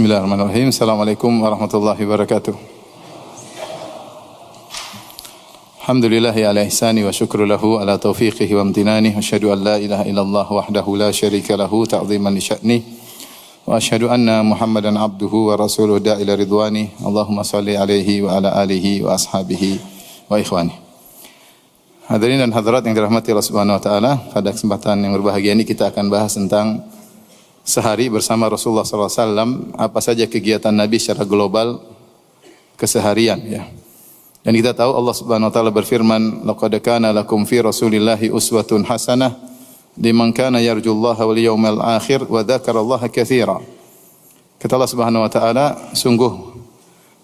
Bismillahirrahmanirrahim. Assalamualaikum warahmatullahi wabarakatuh. Alhamdulillahi ala ihsani wa syukru lahu ala taufiqihi wa amtinani. Wa asyhadu an la ilaha illallah wahdahu la syarika lahu ta'ziman li sya'ni. Wa asyhadu anna Muhammadan abduhu wa rasuluhu da'ila ridwani. Allahumma salli alaihi wa ala alihi wa ashabihi wa ikhwani. Hadirin dan hadirat yang dirahmati Allah Subhanahu wa taala, pada kesempatan yang berbahagia ini kita akan bahas tentang sehari bersama Rasulullah SAW, apa saja kegiatan Nabi secara global keseharian, ya. Dan kita tahu Allah Subhanahu wa taala berfirman, "Laqad kana lakum fi Rasulillahi uswatun hasanah liman kana yarjullaha wal yawmal akhir wa dzakarallaha katsira." Kata Allah Subhanahu wa taala, sungguh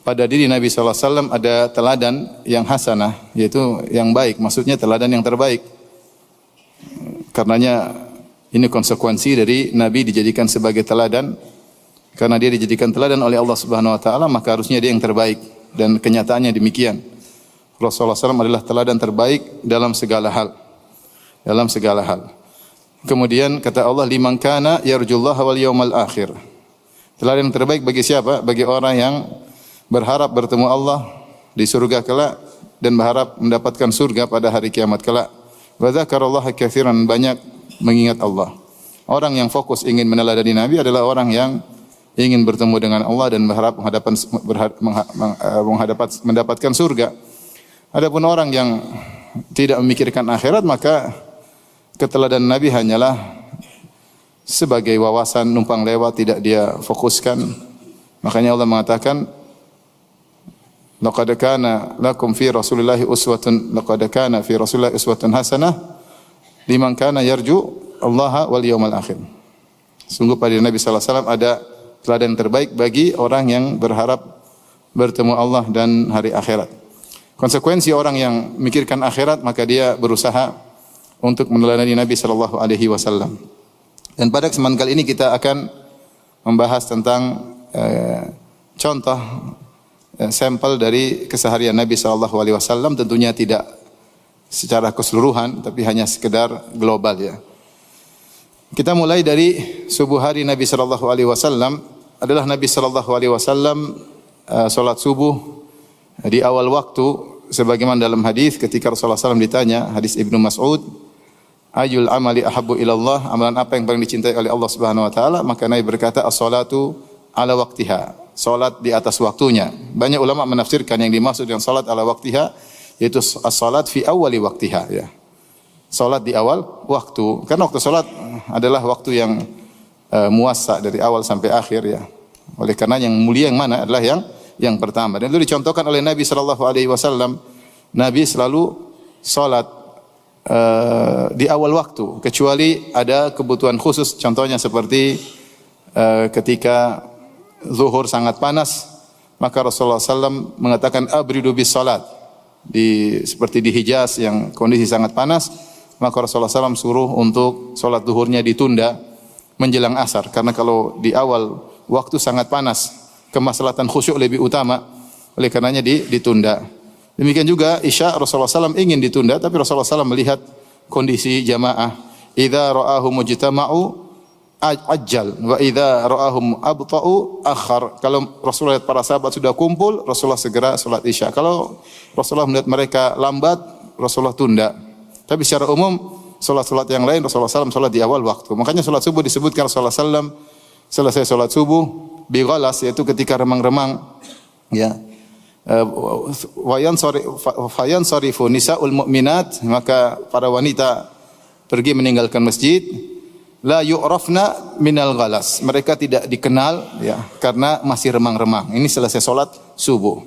pada diri Nabi sallallahu alaihi wasallam ada teladan yang hasanah, yaitu yang baik, maksudnya teladan yang terbaik. Karenanya ini konsekuensi dari Nabi dijadikan sebagai teladan. Karena dia dijadikan teladan oleh Allah Subhanahu wa taala, maka harusnya dia yang terbaik, dan kenyataannya demikian. Rasulullah SAW adalah teladan terbaik dalam segala hal. Dalam segala hal. Kemudian kata Allah, liman kana yarjullaha wal yawmal akhir. Teladan yang terbaik bagi siapa? Bagi orang yang berharap bertemu Allah di surga kelak dan berharap mendapatkan surga pada hari kiamat kelak. Wa dzakarallaha katsiran, banyak mengingat Allah. Orang yang fokus ingin meneladani Nabi adalah orang yang ingin bertemu dengan Allah dan berharap mendapatkan surga. Adapun orang yang tidak memikirkan akhirat, maka keteladanan Nabi hanyalah sebagai wawasan numpang lewat, tidak dia fokuskan. Makanya Allah mengatakan, laqad kana fi Rasulillahi uswatun hasanah liman kana yarju Allah wal yawmal akhir. Sungguh pada Nabi sallallahu alaihi wasallam ada teladan terbaik bagi orang yang berharap bertemu Allah dan hari akhirat. Konsekuensi orang yang memikirkan akhirat, maka dia berusaha untuk meneladani Nabi sallallahu alaihi wasallam. Dan pada kesempatan kali ini kita akan membahas tentang contoh sampel dari keseharian Nabi sallallahu alaihi wasallam, tentunya tidak secara keseluruhan, tapi hanya sekedar global, ya. Kita mulai dari subuh hari Nabi sallallahu alaihi wasallam. Adalah Nabi sallallahu alaihi wasallam salat subuh di awal waktu, sebagaimana dalam hadis ketika Rasulullah SAW ditanya, hadis Ibnu Mas'ud, ayul amali ahabbu ilallah, amalan apa yang paling dicintai oleh Allah Subhanahu wa taala? Maka Nabi berkata, as-salatu ala waqtiha, salat di atas waktunya. Banyak ulama menafsirkan yang dimaksud dengan salat ala waqtiha yaitu as-salat fi awwali waqtiha, ya. Salat di awal waktu. Karena waktu salat adalah waktu yang muassa dari awal sampai akhir, ya. Oleh karena yang mulia yang mana adalah yang pertama. Dan itu dicontohkan oleh Nabi sallallahu alaihi wasallam. Nabi selalu salat di awal waktu, kecuali ada kebutuhan khusus. Contohnya seperti ketika zuhur sangat panas, maka Rasulullah SAW mengatakan abridu bis salat. Seperti di Hijaz yang kondisi sangat panas, maka Rasulullah SAW suruh untuk salat zuhurnya ditunda menjelang asar, karena kalau di awal waktu sangat panas, kemaslahatan khusyuk lebih utama, oleh karenanya ditunda. Demikian juga Isya, Rasulullah SAW ingin ditunda, tapi Rasulullah SAW melihat kondisi jamaah, idza ra'ahum mujtama'u ajjal wa idza ra'ahum abta'u akhar. Kalau Rasulullah lihat para sahabat sudah kumpul, Rasulullah segera salat Isya. Kalau Rasulullah melihat mereka lambat, Rasulullah tunda. Tapi secara umum salat-salat yang lain Rasulullah SAW salat di awal waktu. Makanya salat subuh disebutkan Rasulullah SAW selesai salat subuh bi ghalas, yaitu ketika remang-remang, ya. Fayan sarifu nisaul mu'minat, maka para wanita pergi meninggalkan masjid. La yu'rafna minal ghalas, mereka tidak dikenal, ya, karena masih remang-remang. Ini selesai salat subuh.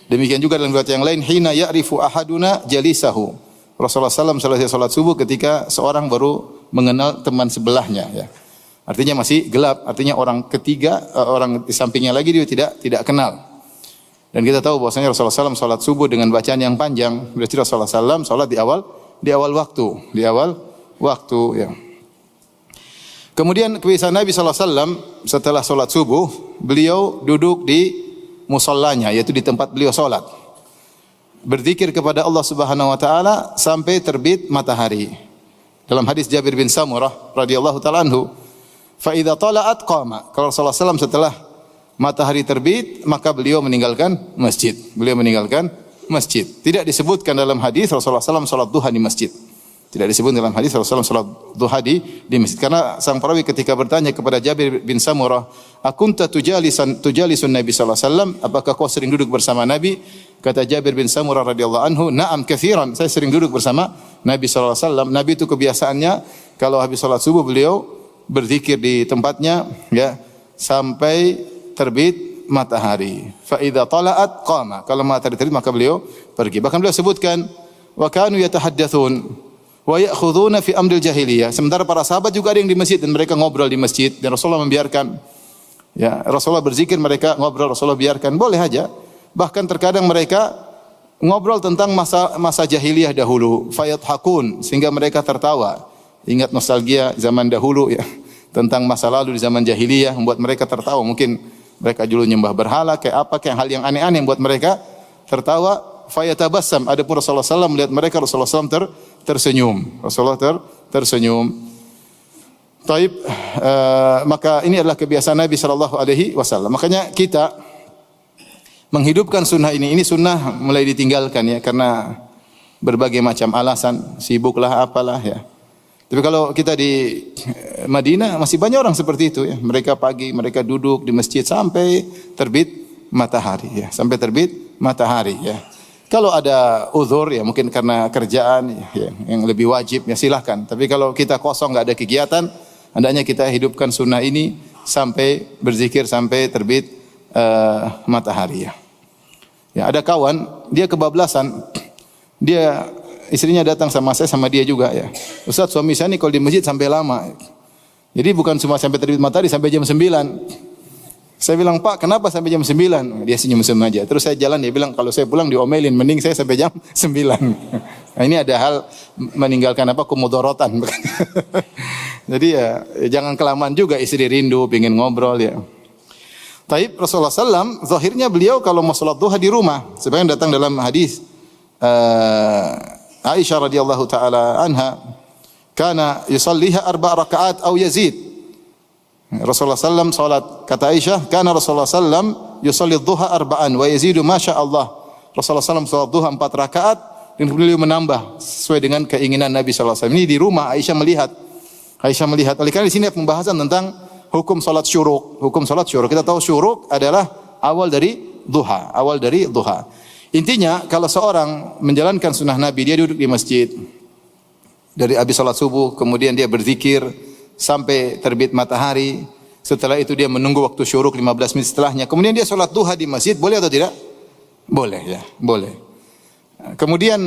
Demikian juga dalam riwayat yang lain, hina ya'rifu ahaduna jalisahu. Rasulullah SAW selesai salat subuh ketika seorang baru mengenal teman sebelahnya, ya. Artinya masih gelap, artinya orang ketiga, orang di sampingnya lagi dia tidak kenal. Dan kita tahu bahwasanya Rasulullah SAW salat subuh dengan bacaan yang panjang. Berarti Rasulullah SAW salat di awal waktu, ya. Kemudian kebiasaan Nabi SAW setelah salat subuh, beliau duduk di musallanya, yaitu di tempat beliau salat, berzikir kepada Allah Subhanahu wa taala sampai terbit matahari. Dalam hadis Jabir bin Samurah radhiyallahu taala anhu, fa idza tala'at qama. Kalau Rasulullah SAW setelah matahari terbit, maka beliau meninggalkan masjid. Beliau meninggalkan masjid. Tidak disebutkan dalam hadis Rasulullah SAW salat duha di masjid. Tidak disebut dalam hadis Rasulullah SAW salat duha di masjid. Karena sang perawi ketika bertanya kepada Jabir bin Samurah, "Akunta tujalisun Nabi sallallahu alaihi wasallam? Apakah kau sering duduk bersama Nabi?" Kata Jabir bin Samurah radhiyallahu anhu, "Na'am katsiran." Saya sering duduk bersama Nabi sallallahu alaihi wasallam. Nabi itu kebiasaannya kalau habis salat subuh beliau berzikir di tempatnya ya sampai terbit matahari. Fa idza tala'at qama. Kalau matahari terbit maka beliau pergi. Bahkan beliau sebutkan wa kanu yatahaddatsun wa ya'khuduna fi amril jahiliyah. Sementara para sahabat juga ada yang di masjid dan mereka ngobrol di masjid dan Rasulullah membiarkan. Ya, Rasulullah berzikir, mereka ngobrol, Rasulullah biarkan, boleh aja. Bahkan terkadang mereka ngobrol tentang masa jahiliyah dahulu, fayathakun, sehingga mereka tertawa. Ingat nostalgia zaman dahulu ya, tentang masa lalu di zaman jahiliyah membuat mereka tertawa. Mungkin mereka dulu nyembah berhala kayak hal yang aneh-aneh yang membuat mereka tertawa. Fayatabassam, adapun Rasulullah SAW melihat mereka, Rasulullah SAW tersenyum. Rasulullah tersenyum. Taib, maka ini adalah kebiasaan Nabi sallallahu alaihi wasallam. Makanya kita menghidupkan sunnah ini sunnah mulai ditinggalkan ya karena berbagai macam alasan, sibuklah apalah ya. Tapi kalau kita di Madinah masih banyak orang seperti itu ya. Mereka pagi mereka duduk di masjid sampai terbit matahari ya, sampai terbit matahari ya. Kalau ada uzur ya mungkin karena kerjaan ya, yang lebih wajib ya silahkan. Tapi kalau kita kosong enggak ada kegiatan, hendaknya kita hidupkan sunnah ini sampai berzikir sampai terbit matahari ya. Ya, ada kawan, dia kebablasan. Dia istrinya datang sama saya sama dia juga ya. Ustaz, suami saya ini kalau di masjid sampai lama. Jadi bukan cuma sampai terbit matahari, sampai jam 9. Saya bilang, "Pak, kenapa sampai jam 9?" Dia senyum-senyum aja. Terus saya jalan, dia bilang, "Kalau saya pulang diomelin, mending saya sampai jam 9." Nah, ini ada hal meninggalkan kumudorotan. Jadi ya jangan kelamaan juga, istri rindu, pengen ngobrol ya. Taib, Rasulullah SAW, zahirnya beliau kalau mau salat duha di rumah. Sebenarnya datang dalam hadis Aisyah radhiyallahu taala anha, kana yusalliha 4 rakaat atau yazid. Rasulullah SAW salat, kata Aisyah, kana Rasulullah SAW yusalli dhuha 4 wa yazidu masya Allah. Rasulullah SAW salat duha 4 rakaat dan beliau menambah sesuai dengan keinginan Nabi SAW. Ini di rumah Aisyah melihat. Oleh karena di sini pembahasan tentang hukum salat syuruk. Hukum salat syuruk. Kita tahu syuruk adalah awal dari duha. Intinya kalau seorang menjalankan sunnah Nabi, dia duduk di masjid dari habis salat subuh, kemudian dia berzikir sampai terbit matahari. Setelah itu dia menunggu waktu syuruk 15 menit setelahnya. Kemudian dia salat duha di masjid, boleh atau tidak? Boleh ya, boleh. Kemudian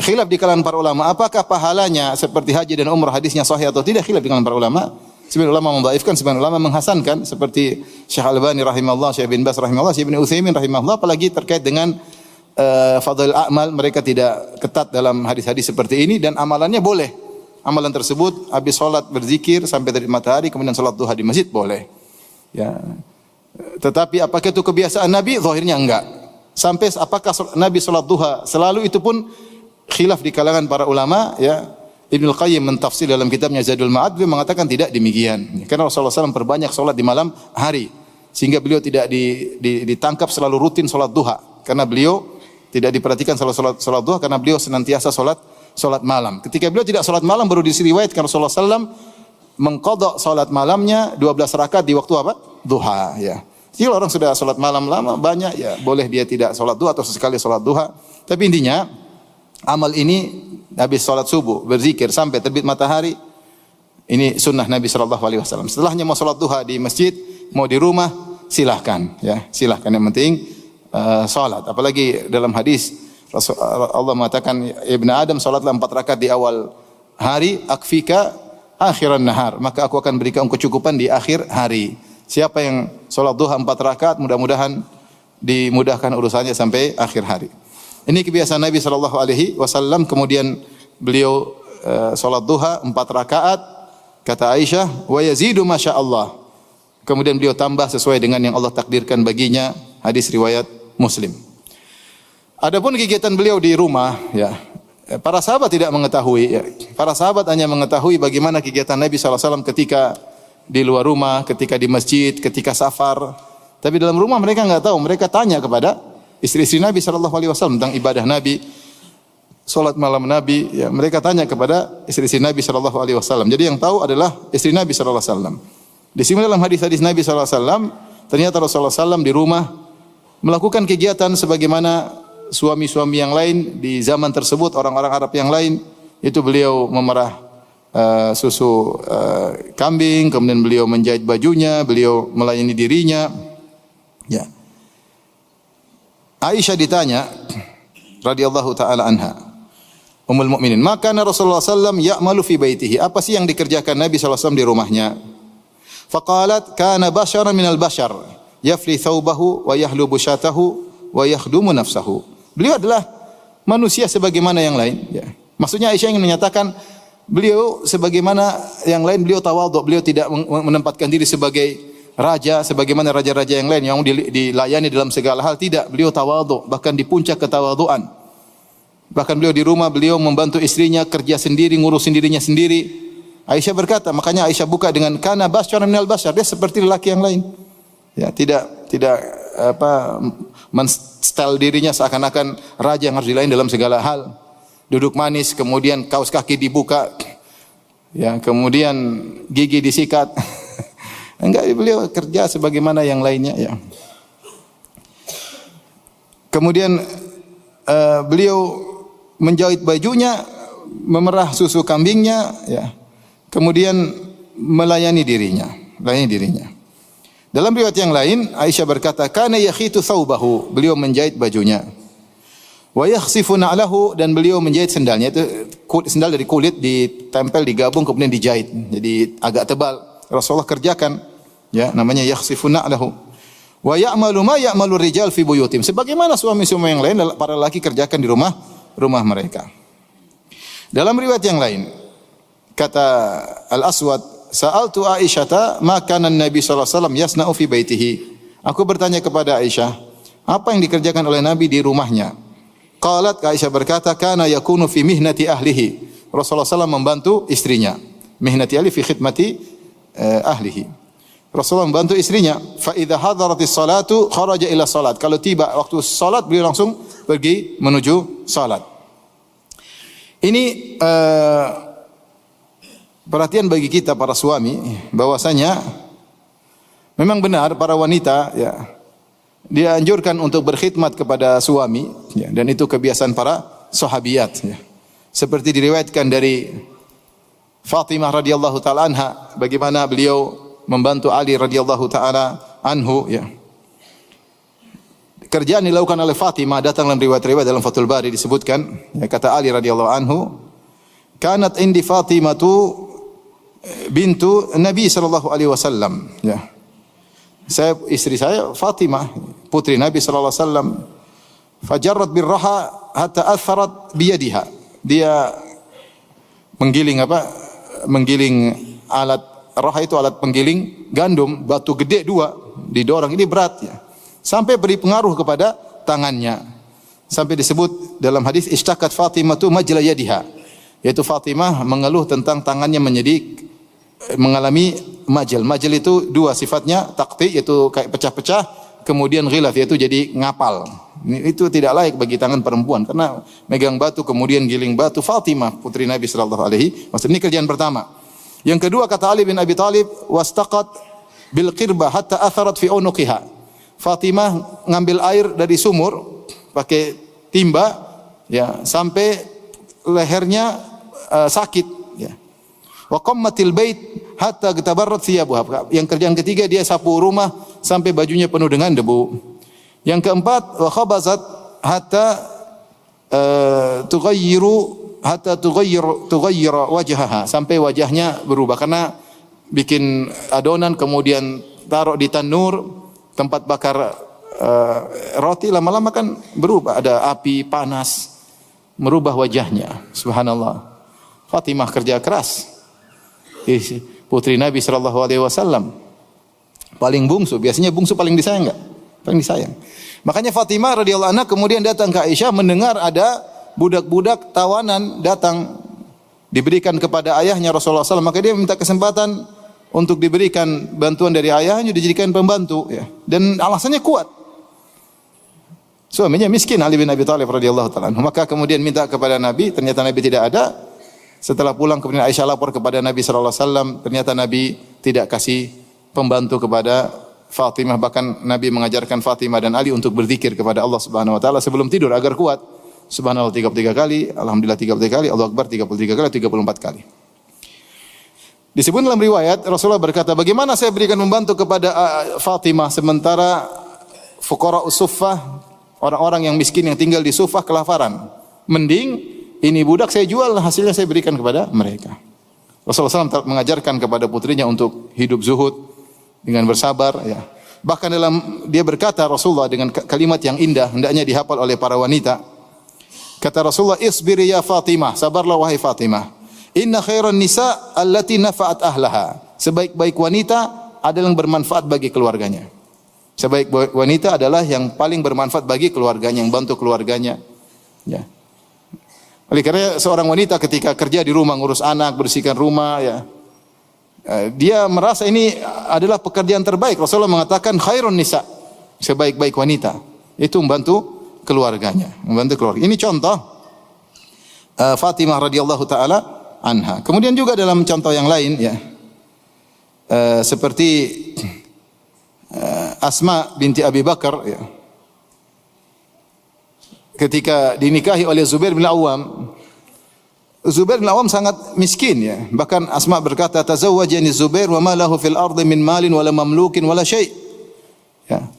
khilaf di kalangan para ulama, apakah pahalanya seperti haji dan umrah hadisnya sahih atau tidak? Khilaf di kalangan para ulama. Sebagian ulama mendhaifkan, sebagian ulama menghasankan seperti Syekh Al-Albani rahimahullah, Syekh bin Baz rahimahullah, Syekh Ibnu Utsaimin rahimahullah, apalagi terkait dengan fadhil amal, mereka tidak ketat dalam hadis-hadis seperti ini dan amalannya boleh. Amalan tersebut habis salat berzikir sampai terbit matahari kemudian salat duha di masjid boleh. Ya. Tetapi apakah itu kebiasaan Nabi? Zahirnya enggak. Sampai apakah Nabi salat duha selalu, itu pun khilaf di kalangan para ulama ya. Ibnu Qayyim mentafsir dalam kitabnya Zadul Ma'ad, beliau mengatakan tidak demikian. Karena Rasulullah SAW perbanyak salat di malam hari sehingga beliau tidak ditangkap selalu rutin salat duha. Karena beliau tidak diperhatikan salat duha karena beliau senantiasa salat malam. Ketika beliau tidak salat malam baru diriwayatkan Rasulullah SAW mengqadha salat malamnya 12 rakaat di waktu apa? Duha ya. Jika orang sudah salat malam lama banyak ya boleh dia tidak salat duha atau sesekali salat duha. Tapi intinya amal ini habis salat subuh berzikir sampai terbit matahari, ini sunnah Nabi sallallahu alaihi wasallam. Setelahnya mau salat duha di masjid, mau di rumah, silahkan ya, silahkan, yang penting salat. Apalagi dalam hadis Allah mengatakan ibnu Adam salatlah 4 rakaat di awal hari, akfika akhiran nahar, maka aku akan berikan kecukupan di akhir hari. Siapa yang salat duha 4 rakaat, mudah-mudahan dimudahkan urusannya sampai akhir hari. Ini kebiasaan Nabi sallallahu alaihi wasallam. Kemudian beliau salat duha 4 rakaat, kata Aisyah, wa yazidu masya Allah. Kemudian beliau tambah sesuai dengan yang Allah takdirkan baginya. Hadis riwayat Muslim. Adapun kegiatan beliau di rumah, ya, para sahabat tidak mengetahui. Ya. Para sahabat hanya mengetahui bagaimana kegiatan Nabi sallallahu alaihi wasallam ketika di luar rumah, ketika di masjid, ketika safar. Tapi dalam rumah mereka enggak tahu. Mereka tanya kepada istri-istri Nabi sallallahu alaihi wasallam tentang ibadah Nabi, salat malam Nabi, ya, mereka tanya kepada istri-istri Nabi sallallahu alaihi wasallam. Jadi yang tahu adalah istri Nabi sallallahu alaihi wasallam. Di sini dalam hadis-hadis Nabi sallallahu alaihi wasallam, ternyata Rasulullah sallallahu di rumah melakukan kegiatan sebagaimana suami-suami yang lain di zaman tersebut, orang-orang Arab yang lain, itu beliau memerah susu kambing, kemudian beliau menjahit bajunya, beliau melayani dirinya. Ya. Aisyah ditanya radhiyallahu taala anha, Ummul Mukminin, maka Rasulullah sallallahu ya'malu fi baitihi. Apa sih yang dikerjakan Nabi sallallahu alaihi wasallam di rumahnya? Faqalat kana basharan minal bashar yafli thawbahu wa yahlubu syatahu wa yakhdumu nafsahu. Beliau adalah manusia sebagaimana yang lain, ya. Maksudnya Aisyah ingin menyatakan beliau sebagaimana yang lain, beliau tawadhu, beliau tidak menempatkan diri sebagai raja sebagaimana raja-raja yang lain yang dilayani dalam segala hal, tidak. Beliau tawadhu, bahkan di puncak ketawadhuan. Bahkan beliau di rumah beliau membantu istrinya kerja sendiri, ngurusin dirinya sendiri. Aisyah berkata, makanya Aisyah buka dengan kana basyaran minal basyar, dia seperti lelaki yang lain. Ya, tidak men-style dirinya seakan-akan raja yang harus dilayani dalam segala hal. Duduk manis, kemudian kaos kaki dibuka, ya, kemudian gigi disikat. Enggak, beliau kerja sebagaimana yang lainnya, ya. Kemudian beliau menjahit bajunya, memerah susu kambingnya, ya. Kemudian melayani dirinya. Dalam riwayat yang lain, Aisyah berkata, kana yakhitu thawbahu, beliau menjahit bajunya. Wa yakhsifu na'lahu, dan beliau menjahit sendalnya. Itu sendal dari kulit ditempel, digabung, kemudian dijahit. Jadi agak tebal. Rasulullah kerjakan, ya, namanya yakhsifu na'lahu. Wa ya'malu ma ya'malu rijal fi buyutim. Sebagaimana suami-suami yang lain, para lelaki kerjakan di rumah mereka. Dalam riwayat yang lain, kata Al-Aswad, sa'altu Aisyata ma kana Nabi sallallahu alaihi wasallam yasna'u fi baitihi. Aku bertanya kepada Aisyah, apa yang dikerjakan oleh Nabi di rumahnya? Qalat, Aisyah berkata, kana yakunu fi mihnati ahlihi. Rasulullah sallallahu membantu istrinya. Mihnati ahli fi khidmati ahlihi. Rasulullah membantu istrinya. Fa idza hadaratis salatu kharaja ila salat. Kalau tiba waktu salat, beliau langsung pergi menuju salat. Ini perhatian bagi kita para suami, bahwasanya memang benar para wanita, ya, dianjurkan untuk berkhidmat kepada suami, ya, dan itu kebiasaan para sahabiyat, ya. Seperti diriwayatkan dari Fatimah radhiyallahu taala anha, bagaimana beliau membantu Ali radhiyallahu taala anhu, ya. Kerjaan dilakukan oleh Fatimah datang dalam riwayat-riwayat dalam Fathul Bari disebutkan, ya, kata Ali radhiyallahu anhu, kanat indi Fatimatu bintu Nabi sallallahu alaihi wasallam, ya. Istri saya Fatimah, putri Nabi sallallahu alaihi wasallam. Fajarrat birraha hatta atharat biyadiha. Dia menggiling alat raha, itu alat penggiling gandum, batu gede 2 didorong, ini berat, ya. Sampai beri pengaruh kepada tangannya. Sampai disebut dalam hadis ishtakat Fatimatu majla yadiha. Yaitu Fatimah mengeluh tentang tangannya mengalami majal. Majal itu 2 sifatnya, taqti yaitu kayak pecah-pecah, kemudian ghilaf yaitu jadi ngapal. Itu tidak layak bagi tangan perempuan karena megang batu kemudian giling batu. Fatimah putri Nabi sallallahu alaihi wasallam, ini kerjaan pertama. Yang kedua, kata Ali bin Abi Thalib, wastaqat bil qirbah hatta atharat fi unuqiha. Fatimah ngambil air dari sumur pakai timba, ya, sampai lehernya sakit, ya. Wa qammatil bait hatta gatabarrat thiyabuha. Yang kerjaan ketiga, dia sapu rumah sampai bajunya penuh dengan debu. Yang keempat, wa khabazat hatta tughayyira wajhaha, sampai wajahnya berubah karena bikin adonan kemudian taruh di tanur tempat bakar roti, lama-lama kan berubah, ada api panas merubah wajahnya. Subhanallah. Fatimah kerja keras. Putri Nabi sallallahu alaihi wasallam, paling bungsu, biasanya bungsu paling disayang enggak? Paling disayang. Makanya Fatimah radhiyallahu anha kemudian datang ke Aisyah mendengar ada budak-budak tawanan datang diberikan kepada ayahnya Rasulullah SAW, maka dia minta kesempatan untuk diberikan bantuan dari ayahnya dijadikan pembantu ya. Dan alasannya kuat. Suaminya miskin Ali bin Abi Thalib radhiyallahu taala. Maka kemudian minta kepada Nabi, ternyata Nabi tidak ada. Setelah pulang kemudian Aisyah lapor kepada Nabi sallallahu alaihi wasallam, ternyata Nabi tidak kasih pembantu kepada Fatimah, bahkan Nabi mengajarkan Fatimah dan Ali untuk berzikir kepada Allah Subhanahu wa taala sebelum tidur agar kuat. Subhanallah 33 kali, alhamdulillah 33 kali, Allahu akbar 33 kali, 34 kali. Disebut dalam riwayat Rasulullah berkata, "Bagaimana saya berikan membantu kepada Fatimah sementara fuqara usuffah, orang-orang yang miskin yang tinggal di Sufah kelaparan. Mending ini budak saya jual, hasilnya saya berikan kepada mereka." Rasulullah SAW mengajarkan kepada putrinya untuk hidup zuhud dengan bersabar ya. Bahkan dia berkata Rasulullah dengan kalimat yang indah, hendaknya dihafal oleh para wanita. Kata Rasulullah, "Isbiri ya Fatimah, sabarlah wahai Fatimah. Inna khairan nisa allati nafa'at ahlaha." Sebaik-baik wanita adalah yang bermanfaat bagi keluarganya. Sebaik wanita adalah yang paling bermanfaat bagi keluarganya, yang bantu keluarganya. Ya. Oleh karena seorang wanita ketika kerja di rumah, ngurus anak, bersihkan rumah, ya, dia merasa ini adalah pekerjaan terbaik. Rasulullah mengatakan khairun nisa, sebaik-baik wanita itu membantu keluarganya, membantu keluarga. Ini contoh Fatimah radhiyallahu taala anha. Kemudian juga dalam contoh yang lain ya, seperti Asma binti Abi Bakar ya, ketika dinikahi oleh Zubair bin Awam. Zubair bin Awam sangat miskin ya. Bahkan Asma berkata, "Tazawwajani Zubair wa ma lahu fil ardi min malin wala mamlukin wala syai'." Ya.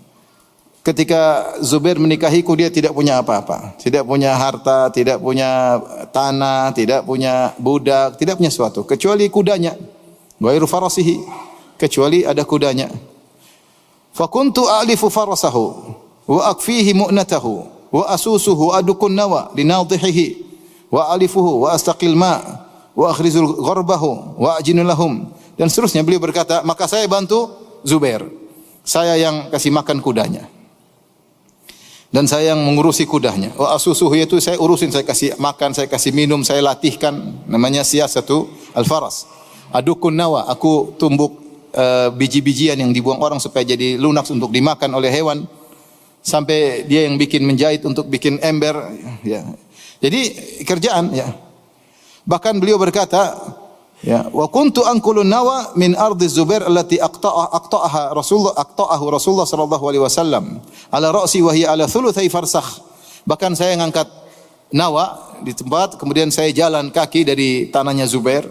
Ketika Zubair menikahiku dia tidak punya apa-apa, tidak punya harta, tidak punya tanah, tidak punya budak, tidak punya sesuatu kecuali kudanya. Ghairu farasihi, kecuali ada kudanya. Fa kuntu a'lifu farasahu wa akfihi mu'natahu wa asusuhu adukun nawa linadhihi wa alifuhu wa astaqil ma wa akhrizul gharbahu wa ajinu lahum, dan seterusnya. Beliau berkata, maka saya bantu Zubair, saya yang kasih makan kudanya dan saya yang mengurusi kudanya. Wa asusuhu, yaitu saya urusin, saya kasih makan, saya kasih minum, saya latihkan, namanya siyasatu al-faras. Adukun nawa, aku tumbuk biji-bijian yang dibuang orang supaya jadi lunak untuk dimakan oleh hewan, sampai dia yang bikin menjahit untuk bikin ember ya. Jadi kerjaan ya. Bahkan beliau berkata ya, wa kuntu anqulun nawa min ardi Zubair allati aqta'aha Rasulullah sallallahu alaihi wasallam ala ra'si wa hiya ala thulutsai farsakh. Bahkan saya ngangkat nawa di tempat, kemudian saya jalan kaki dari tanahnya Zubair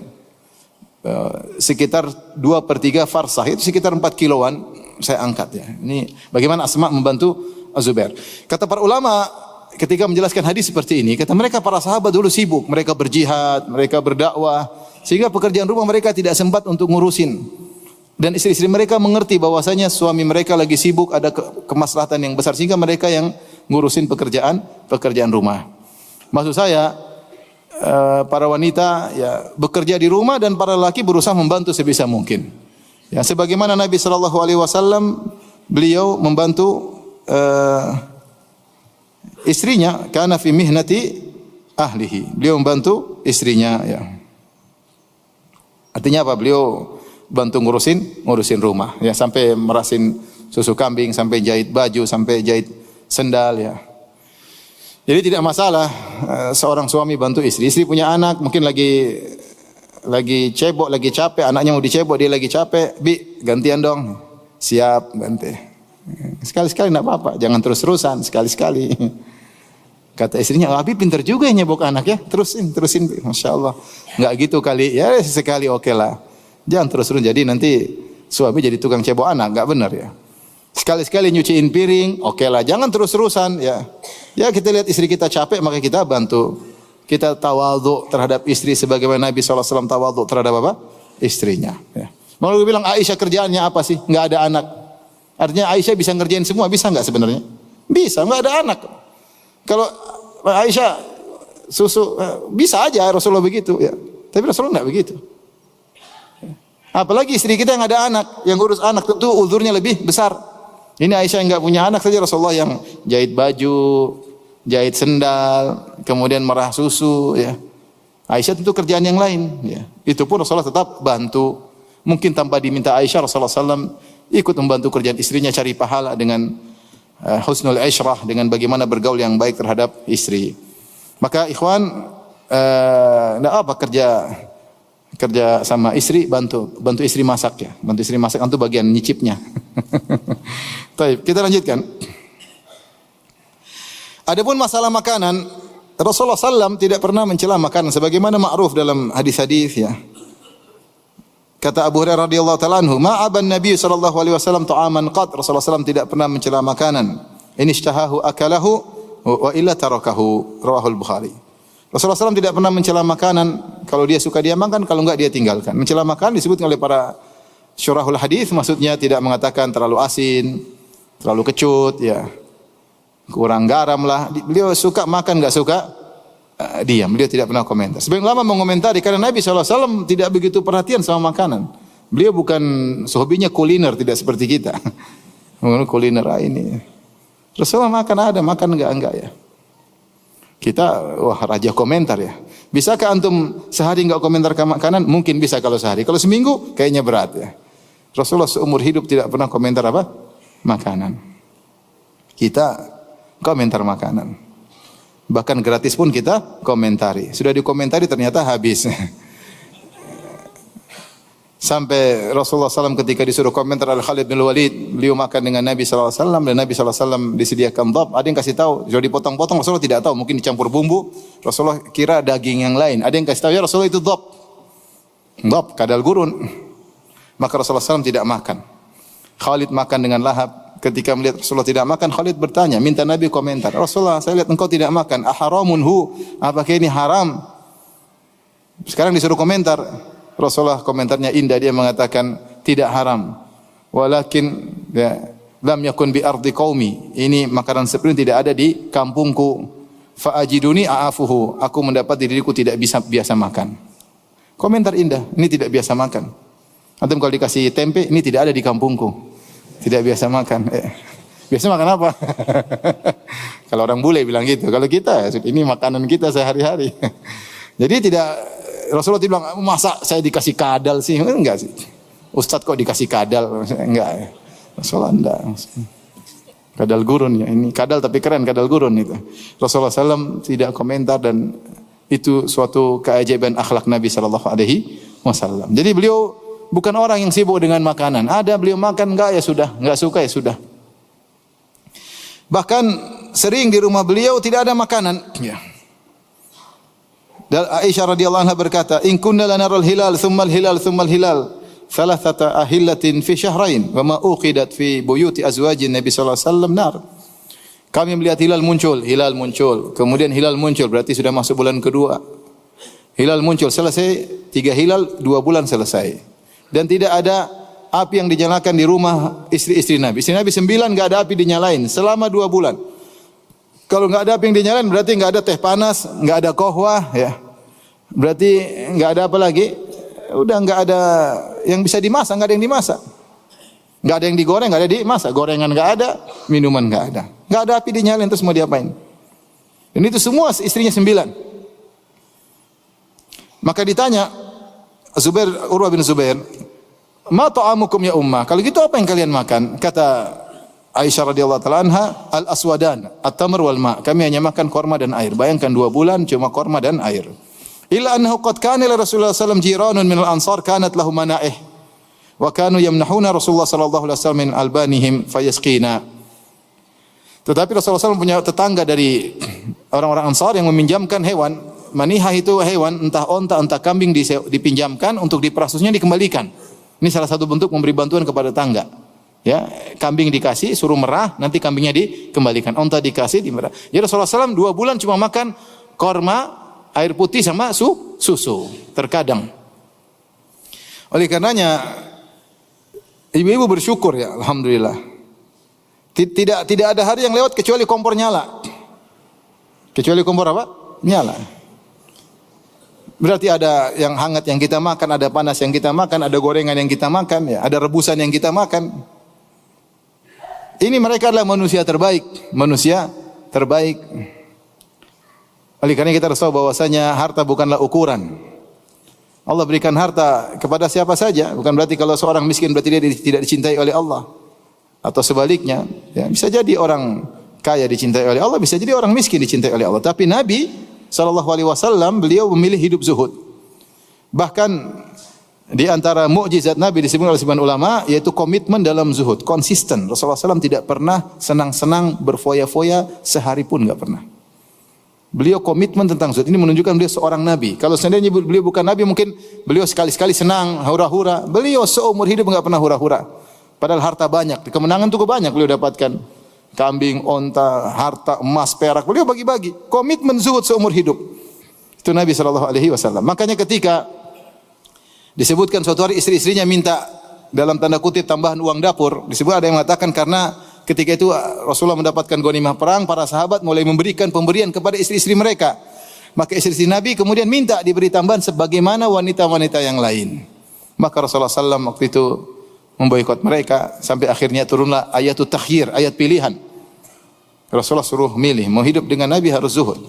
sekitar 2/3 farsakh, itu sekitar 4 kiloan saya angkat ya. Ini bagaimana Asma membantu Zubair. Kata para ulama ketika menjelaskan hadis seperti ini, kata mereka para sahabat dulu sibuk, mereka berjihad, mereka berdakwah, sehingga pekerjaan rumah mereka tidak sempat untuk ngurusin. Dan istri-istri mereka mengerti bahwasanya suami mereka lagi sibuk, ada kemaslahatan yang besar, sehingga mereka yang ngurusin pekerjaan rumah. Maksud saya para wanita ya bekerja di rumah dan para laki berusaha membantu sebisa mungkin. Ya, sebagaimana Nabi sallallahu alaihi wasallam beliau membantu istrinya, karena fi mihnati ahlihi. Beliau membantu istrinya ya. Artinya apa? Beliau bantu ngurusin rumah ya, sampai merasin susu kambing, sampai jahit baju, sampai jahit sendal ya. Jadi tidak masalah seorang suami bantu istri. Istri punya anak, mungkin lagi cebok, lagi capek, anaknya mau dicebok, dia lagi capek, "Bi, gantian dong." Siap, ganti. Sekali-sekali enggak apa-apa, jangan terus-terusan, sekali-sekali. Kata istrinya, "Abi pintar juga ya nyebok anak ya, terusin, Masya Allah." Enggak gitu kali, ya sekali oke lah. Jangan terus-terusan, jadi nanti suami jadi tukang cebok anak, enggak benar ya. Sekali-sekali nyuciin piring, oke lah, jangan terus-terusan ya. Ya kita lihat istri kita capek, maka kita bantu. Kita tawadhu terhadap istri sebagaimana Nabi SAW tawadhu terhadap apa? Istrinya. Ya. Mau bilang Aisyah kerjaannya apa sih? Enggak ada anak. Artinya Aisyah bisa ngerjain semua, bisa enggak sebenarnya? Bisa, enggak ada anak. Kalau Aisyah susu bisa aja Rasulullah begitu ya. Tapi Rasulullah enggak begitu. Apalagi istri kita yang ada anak, yang urus anak, tentu uzurnya lebih besar. Ini Aisyah yang enggak punya anak saja, Rasulullah yang jahit baju, jahit sendal, kemudian merah susu ya. Aisyah tentu kerjaan yang lain ya. Itu pun Rasulullah tetap bantu. Mungkin tanpa diminta Aisyah, Rasulullah SAW ikut membantu kerjaan istrinya, cari pahala dengan husnul isyrah, dengan bagaimana bergaul yang baik terhadap istri. Maka ikhwan, enggak apa kerja sama istri, bantu istri masak ya. Bantu istri masak itu bagian nyicipnya. Baik, kita lanjutkan. Adapun masalah makanan, Rasulullah SAW tidak pernah mencela makanan sebagaimana ma'ruf dalam hadis-hadis ya. Kata Abu Hurairah radhiyallahu taala anhu, "Ma'aban Nabi sallallahu alaihi wasallam ta'aman qat." Rasulullah SAW tidak pernah mencela makanan. In ishtahahu akalahu wa illa tarakahu. Rawahul Bukhari. Rasulullah SAW tidak pernah mencela makanan. Kalau dia suka dia makan, kalau enggak dia tinggalkan. Mencela makanan disebut oleh para syurahul hadis, maksudnya tidak mengatakan terlalu asin, terlalu kecut, ya, kurang garam lah. Beliau suka makan, enggak suka diam. Beliau tidak pernah komentar. Sebagian ulama mengomentari karena Nabi SAW tidak begitu perhatian sama makanan. Beliau bukan hobinya kuliner, tidak seperti kita. Kuliner ini. Rasulullah makan ada, makan enggak ya. Kita wah raja komentar ya. Bisakah antum sehari enggak komentar ke makanan? Mungkin bisa kalau sehari. Kalau seminggu kayaknya berat ya. Rasulullah seumur hidup tidak pernah komentar apa? Makanan. Kita komentar makanan. Bahkan gratis pun kita komentari. Sudah dikomentari ternyata habis. Sampai Rasulullah SAW ketika disuruh komentar Al-Khalid bin Walid, beliau makan dengan Nabi SAW dan Nabi SAW disediakan dhab. Ada yang kasih tahu, sudah dipotong-potong, Rasulullah tidak tahu, mungkin dicampur bumbu. Rasulullah kira daging yang lain. Ada yang kasih tahu, ya Rasulullah itu dhab. Dhab, kadal gurun. Maka Rasulullah SAW tidak makan. Khalid makan dengan lahap. Ketika melihat Rasulullah tidak makan, Khalid bertanya, minta Nabi komentar. Rasulullah, saya lihat engkau tidak makan. Aharamun hu, apakah ini haram? Sekarang disuruh komentar. Rasulullah komentarnya indah, dia mengatakan tidak haram. Walakin ya, lam yakun bi ardi qaumi. Ini makanan seperti ini tidak ada di kampungku. Fa ajiduni a'afuhu. Aku mendapat diriku tidak bisa biasa makan. Komentar indah, ini tidak biasa makan. Antum kalau dikasih tempe, ini tidak ada di kampungku. Tidak biasa makan. Biasa makan apa? Kalau orang bule bilang gitu. Kalau kita, ini makanan kita sehari-hari. Jadi tidak, Rasulullah bilang, masa saya dikasih kadal sih? Enggak sih. Ustadz kok dikasih kadal? Enggak. Rasulullah enggak. Kadal gurun ya. Ini kadal tapi keren, kadal gurun itu. Rasulullah SAW tidak komentar dan itu suatu keajaiban akhlak Nabi SAW. Jadi beliau bukan orang yang sibuk dengan makanan. Ada beliau makan enggak ya sudah, enggak suka ya sudah. Bahkan sering di rumah beliau tidak ada makanan. Ya. Dan Aisyah radhiyallahu anha berkata, "In kunna lanaral hilal, thumma al-hilal, thumma al-hilal, thalathata ahillatin fi syahrain, wa ma uqidat fi buyuti azwajin Nabi sallallahu alaihi wasallam nar." Kami melihat hilal muncul, kemudian hilal muncul, berarti sudah masuk bulan kedua. Hilal muncul, selesai 3 hilal, 2 bulan selesai. Dan tidak ada api yang dinyalakan di rumah istri-istri Nabi. Istri Nabi 9 enggak ada api dinyalain selama 2 bulan. Kalau enggak ada api yang dinyalain berarti enggak ada teh panas, enggak ada kohwah ya. Berarti enggak ada apa lagi? Udah enggak ada yang bisa dimasak, enggak ada yang dimasak. Enggak ada yang digoreng, enggak ada dimasak. Gorengan enggak ada, minuman enggak ada. Enggak ada api dinyalain, terus mau diapain? Dan itu semua istrinya 9. Maka ditanya Zubair, Urwah bin Zubair, "Ma ta'amukum ya ummah?" Kalau gitu apa yang kalian makan? Kata Aisyah radhiyallahu taala anha, "Al-aswadan, at-tamr wal ma." Kami hanya makan korma dan air. Bayangkan 2 bulan cuma korma dan air. Illa annahu qad kana li Rasulullah sallallahu alaihi wasallam jiranun min al-ansar kanat lahum mana'ih. Wa kanu yamnahuna Rasulullah sallallahu alaihi wasallam min albanihim fayasqina. Tetapi Rasulullah SAW punya tetangga dari orang-orang Ansar yang meminjamkan hewan. Manihah itu hewan, entah onta, entah kambing dipinjamkan untuk diperasusnya dikembalikan. Ini salah satu bentuk memberi bantuan kepada tetangga. Ya, kambing dikasih, suruh merah, nanti kambingnya dikembalikan. Onta dikasih, dimerah. Jadi Rasulullah SAW 2 bulan cuma makan korma, air putih sama susu. Terkadang. Oleh karenanya, ibu-ibu bersyukur ya, alhamdulillah. Tidak ada hari yang lewat kecuali kompor nyala. Kecuali kompor apa? Nyala. Berarti ada yang hangat yang kita makan, ada panas yang kita makan, ada gorengan yang kita makan, ya, ada rebusan yang kita makan. Ini mereka adalah manusia terbaik, manusia terbaik. Oleh karena kita harus tahu bahwasanya harta bukanlah ukuran. Allah berikan harta kepada siapa saja, bukan berarti kalau seorang miskin berarti dia tidak dicintai oleh Allah. Atau sebaliknya, ya, bisa jadi orang kaya dicintai oleh Allah, bisa jadi orang miskin dicintai oleh Allah. Tapi Nabi SAW beliau memilih hidup zuhud. Bahkan di antara mukjizat Nabi disebut oleh sebagian ulama yaitu komitmen dalam zuhud, konsisten. Rasulullah SAW tidak pernah senang-senang berfoya-foya sehari pun enggak pernah. Beliau komitmen tentang zuhud. Ini menunjukkan beliau seorang nabi. Kalau seandainya beliau bukan nabi, mungkin beliau sekali-sekali senang, hura-hura. Beliau seumur hidup enggak pernah hura-hura. Padahal harta banyak, kemenangan cukup banyak beliau dapatkan. Kambing, onta, harta, emas, perak, beliau bagi-bagi. Komitmen zuhud seumur hidup. Itu Nabi SAW. Makanya ketika disebutkan suatu hari istri-istrinya minta dalam tanda kutip tambahan uang dapur, disebut ada yang mengatakan karena ketika itu Rasulullah mendapatkan ghanimah perang, para sahabat mulai memberikan pemberian kepada istri-istri mereka. Maka istri-istri Nabi kemudian minta diberi tambahan sebagaimana wanita-wanita yang lain. Maka Rasulullah SAW waktu itu memboikot mereka sampai akhirnya turunlah ayatut takhyir, ayat pilihan. Rasulullah suruh milih, mau hidup dengan Nabi harus zuhud.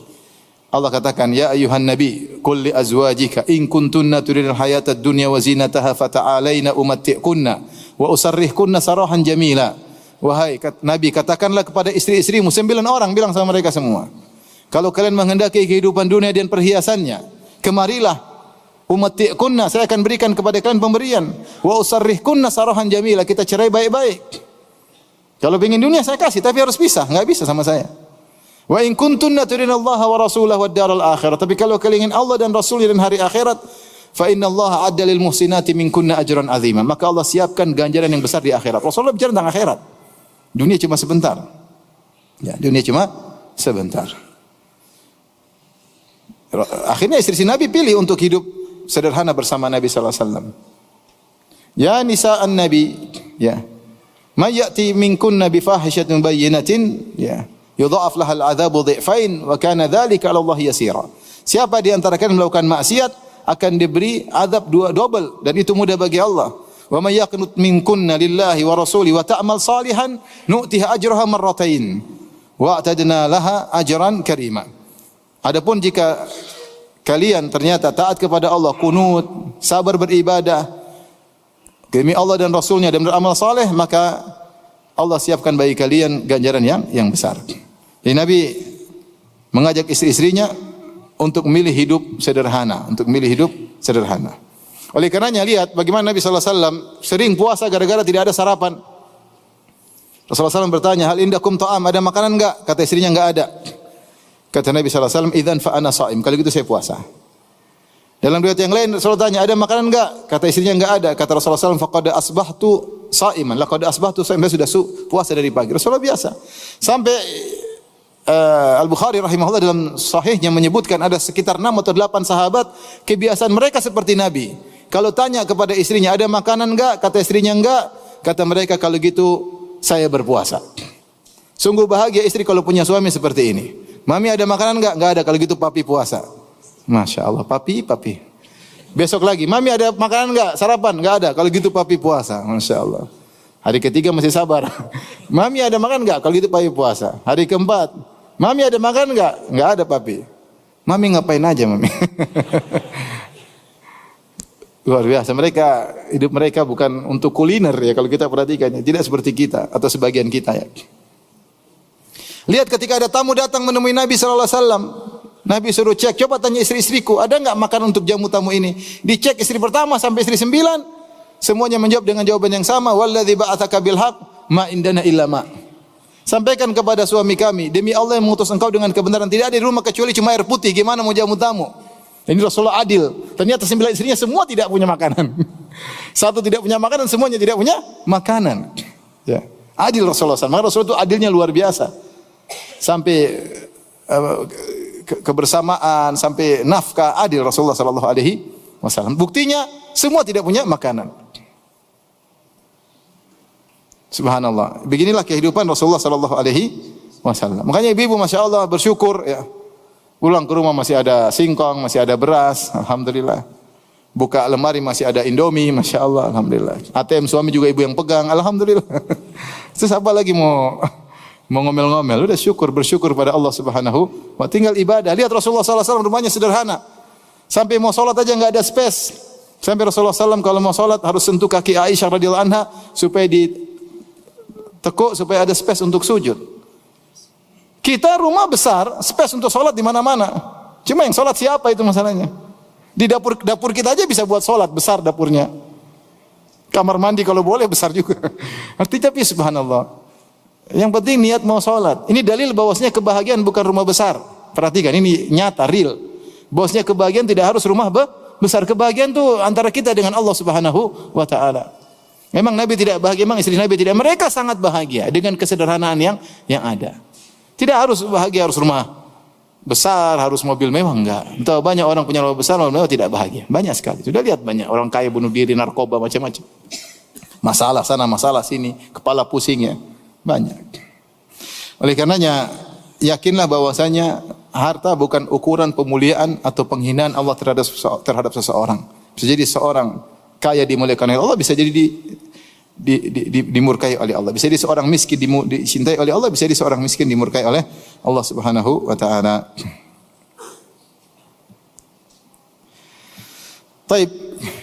Allah katakan, ya ayuhan nabi, qul li azwajika in kuntunna turidul hayatad dunya wa zinataha fata'alaina umatti'kunna wa usarrihkunna sarahan jamila. Wahai Nabi, katakanlah kepada istri-istrimu, 9 orang, bilang sama mereka semua. Kalau kalian menghendaki kehidupan dunia dan perhiasannya, kemarilah umatti'kunna, saya akan berikan kepada kalian pemberian. Wa usarrihkunna sarahan jamila, kita cerai baik-baik. Kalau ingin dunia saya kasih, tapi harus pisah, enggak bisa sama saya. Wa in kuntunna turinallaha wa rasulahu wad daral akhirah, tapi kalau kalian ingin Allah dan Rasulnya dan hari akhirat, fa innallaha adda lil muhsinati minkunna ajran azima, maka Allah siapkan ganjaran yang besar di akhirat. Rasulullah bicara tentang akhirat. Dunia cuma sebentar. Ya, dunia cuma sebentar. Akhirnya istri Nabi pilih untuk hidup sederhana bersama Nabi sallallahu alaihi wasallam. Ya nisa'an Nabi, ya. May ya'ti minkunna bi fahishatin bayyinatin, ya. Yudha'af lahal 'adzabu dhi'fain wa kana dzalika 'ala Allah yasira. Siapa di antara kalian melakukan maksiat akan diberi azab double dan itu mudah bagi Allah. Wa may yaqnut minkunna lillahi wa rasuli wa ta'mal salihan nu'tiha ajraha marratain wa a'tadna laha ajran karima. Adapun jika kalian ternyata taat kepada Allah, kunut, sabar beribadah demi Allah dan Rasulnya dan beramal saleh, maka Allah siapkan bagi kalian ganjaran yang besar. Jadi Nabi mengajak istri-istrinya untuk memilih hidup sederhana, Oleh karenanya lihat bagaimana Nabi sallallahu alaihi wasallam sering puasa gara-gara tidak ada sarapan. Rasulullah SAW bertanya, hal indakum ta'am, ada makanan enggak? Kata istrinya enggak ada. Kata Nabi sallallahu alaihi wasallam, idzan fa ana shaim, kalau gitu saya puasa. Dalam riwayat yang lain Rasulullah tanya, ada makanan enggak? Kata istrinya enggak ada. Kata Rasulullah SAW, faqad asbahtu shaiman, laqad asbahtu shaiman, sudah puasa dari pagi. Rasulullah biasa. Sampai Al-Bukhari rahimahullah dalam sahihnya menyebutkan ada sekitar 6 atau 8 sahabat kebiasaan mereka seperti Nabi. Kalau tanya kepada istrinya, ada makanan enggak? Kata istrinya enggak. Kata mereka, kalau gitu saya berpuasa. Sungguh bahagia istri kalau punya suami seperti ini. Mami ada makanan enggak? Enggak ada. Kalau gitu papi puasa. Masya Allah, papi. Besok lagi, mami ada makanan enggak? Sarapan? Enggak ada. Kalau gitu papi puasa. Masya Allah. Hari ketiga masih sabar. Mami ada makan enggak? Kalau gitu papi puasa. Hari keempat, mami ada makan enggak? Enggak ada papi. Mami ngapain aja mami? Luar biasa. Hidup mereka bukan untuk kuliner ya, kalau kita perhatikannya. Tidak seperti kita atau sebagian kita ya. Lihat ketika ada tamu datang menemui Nabi sallallahu alaihi wasallam, Nabi suruh cek, coba tanya istri-istriku, ada enggak makanan untuk jamu tamu ini? Dicek istri pertama sampai istri 9, semuanya menjawab dengan jawaban yang sama, walladzi ba'atsaka bil haqq ma indana illa ma. Sampaikan kepada suami kami, demi Allah yang mengutus engkau dengan kebenaran, tidak ada di rumah kecuali cuma air putih, gimana mau jamu tamu? Ini Rasulullah adil. Ternyata 9 istrinya semua tidak punya makanan. Satu tidak punya makanan, semuanya tidak punya makanan. Ya. Adil Rasulullah SAW. Maka Rasulullah itu adilnya luar biasa. Sampai kebersamaan, sampai nafkah, adil Rasulullah SAW. Buktinya semua tidak punya makanan. Subhanallah. Beginilah kehidupan Rasulullah SAW. Makanya ibu-ibu Masya Allah bersyukur ya. Pulang ke rumah masih ada singkong, masih ada beras, alhamdulillah. Buka lemari masih ada Indomie, Masya Allah, alhamdulillah. ATM suami juga ibu yang pegang, alhamdulillah. Terus apa lagi mau ngomel-ngomel? Udah bersyukur pada Allah Subhanahu wa, tinggal ibadah. Lihat Rasulullah SAW rumahnya sederhana. Sampai mau sholat aja enggak ada space. Sampai Rasulullah SAW kalau mau sholat harus sentuh kaki Aisyah radhiyallahu anha supaya ditekuk supaya ada space untuk sujud. Kita rumah besar, space untuk sholat di mana-mana. Cuma yang sholat siapa itu masalahnya. Di dapur kita aja bisa buat sholat besar dapurnya. Kamar mandi kalau boleh besar juga. Artinya subhanallah. Yang penting niat mau sholat. Ini dalil bahwasanya kebahagiaan bukan rumah besar. Perhatikan ini nyata real. Bahwasanya kebahagiaan tidak harus rumah besar. Kebahagiaan itu antara kita dengan Allah Subhanahu wa taala. Memang Nabi tidak bahagia, memang istri Nabi tidak. Mereka sangat bahagia dengan kesederhanaan yang ada. Tidak harus bahagia harus rumah besar, harus mobil mewah, enggak. Entah banyak orang punya rumah besar, mobil mewah tidak bahagia. Banyak sekali. Sudah lihat banyak orang kaya bunuh diri, narkoba, macam-macam. Masalah sana, masalah sini, kepala pusingnya banyak. Oleh karenanya yakinlah bahwasanya harta bukan ukuran pemuliaan atau penghinaan Allah terhadap seseorang. Bisa jadi seorang kaya dimuliakan oleh Allah, bisa jadi dimurkai oleh Allah. Bisa jadi seorang miskin dicintai oleh Allah, bisa jadi seorang miskin dimurkai oleh Allah Subhanahu wa taala. Taib.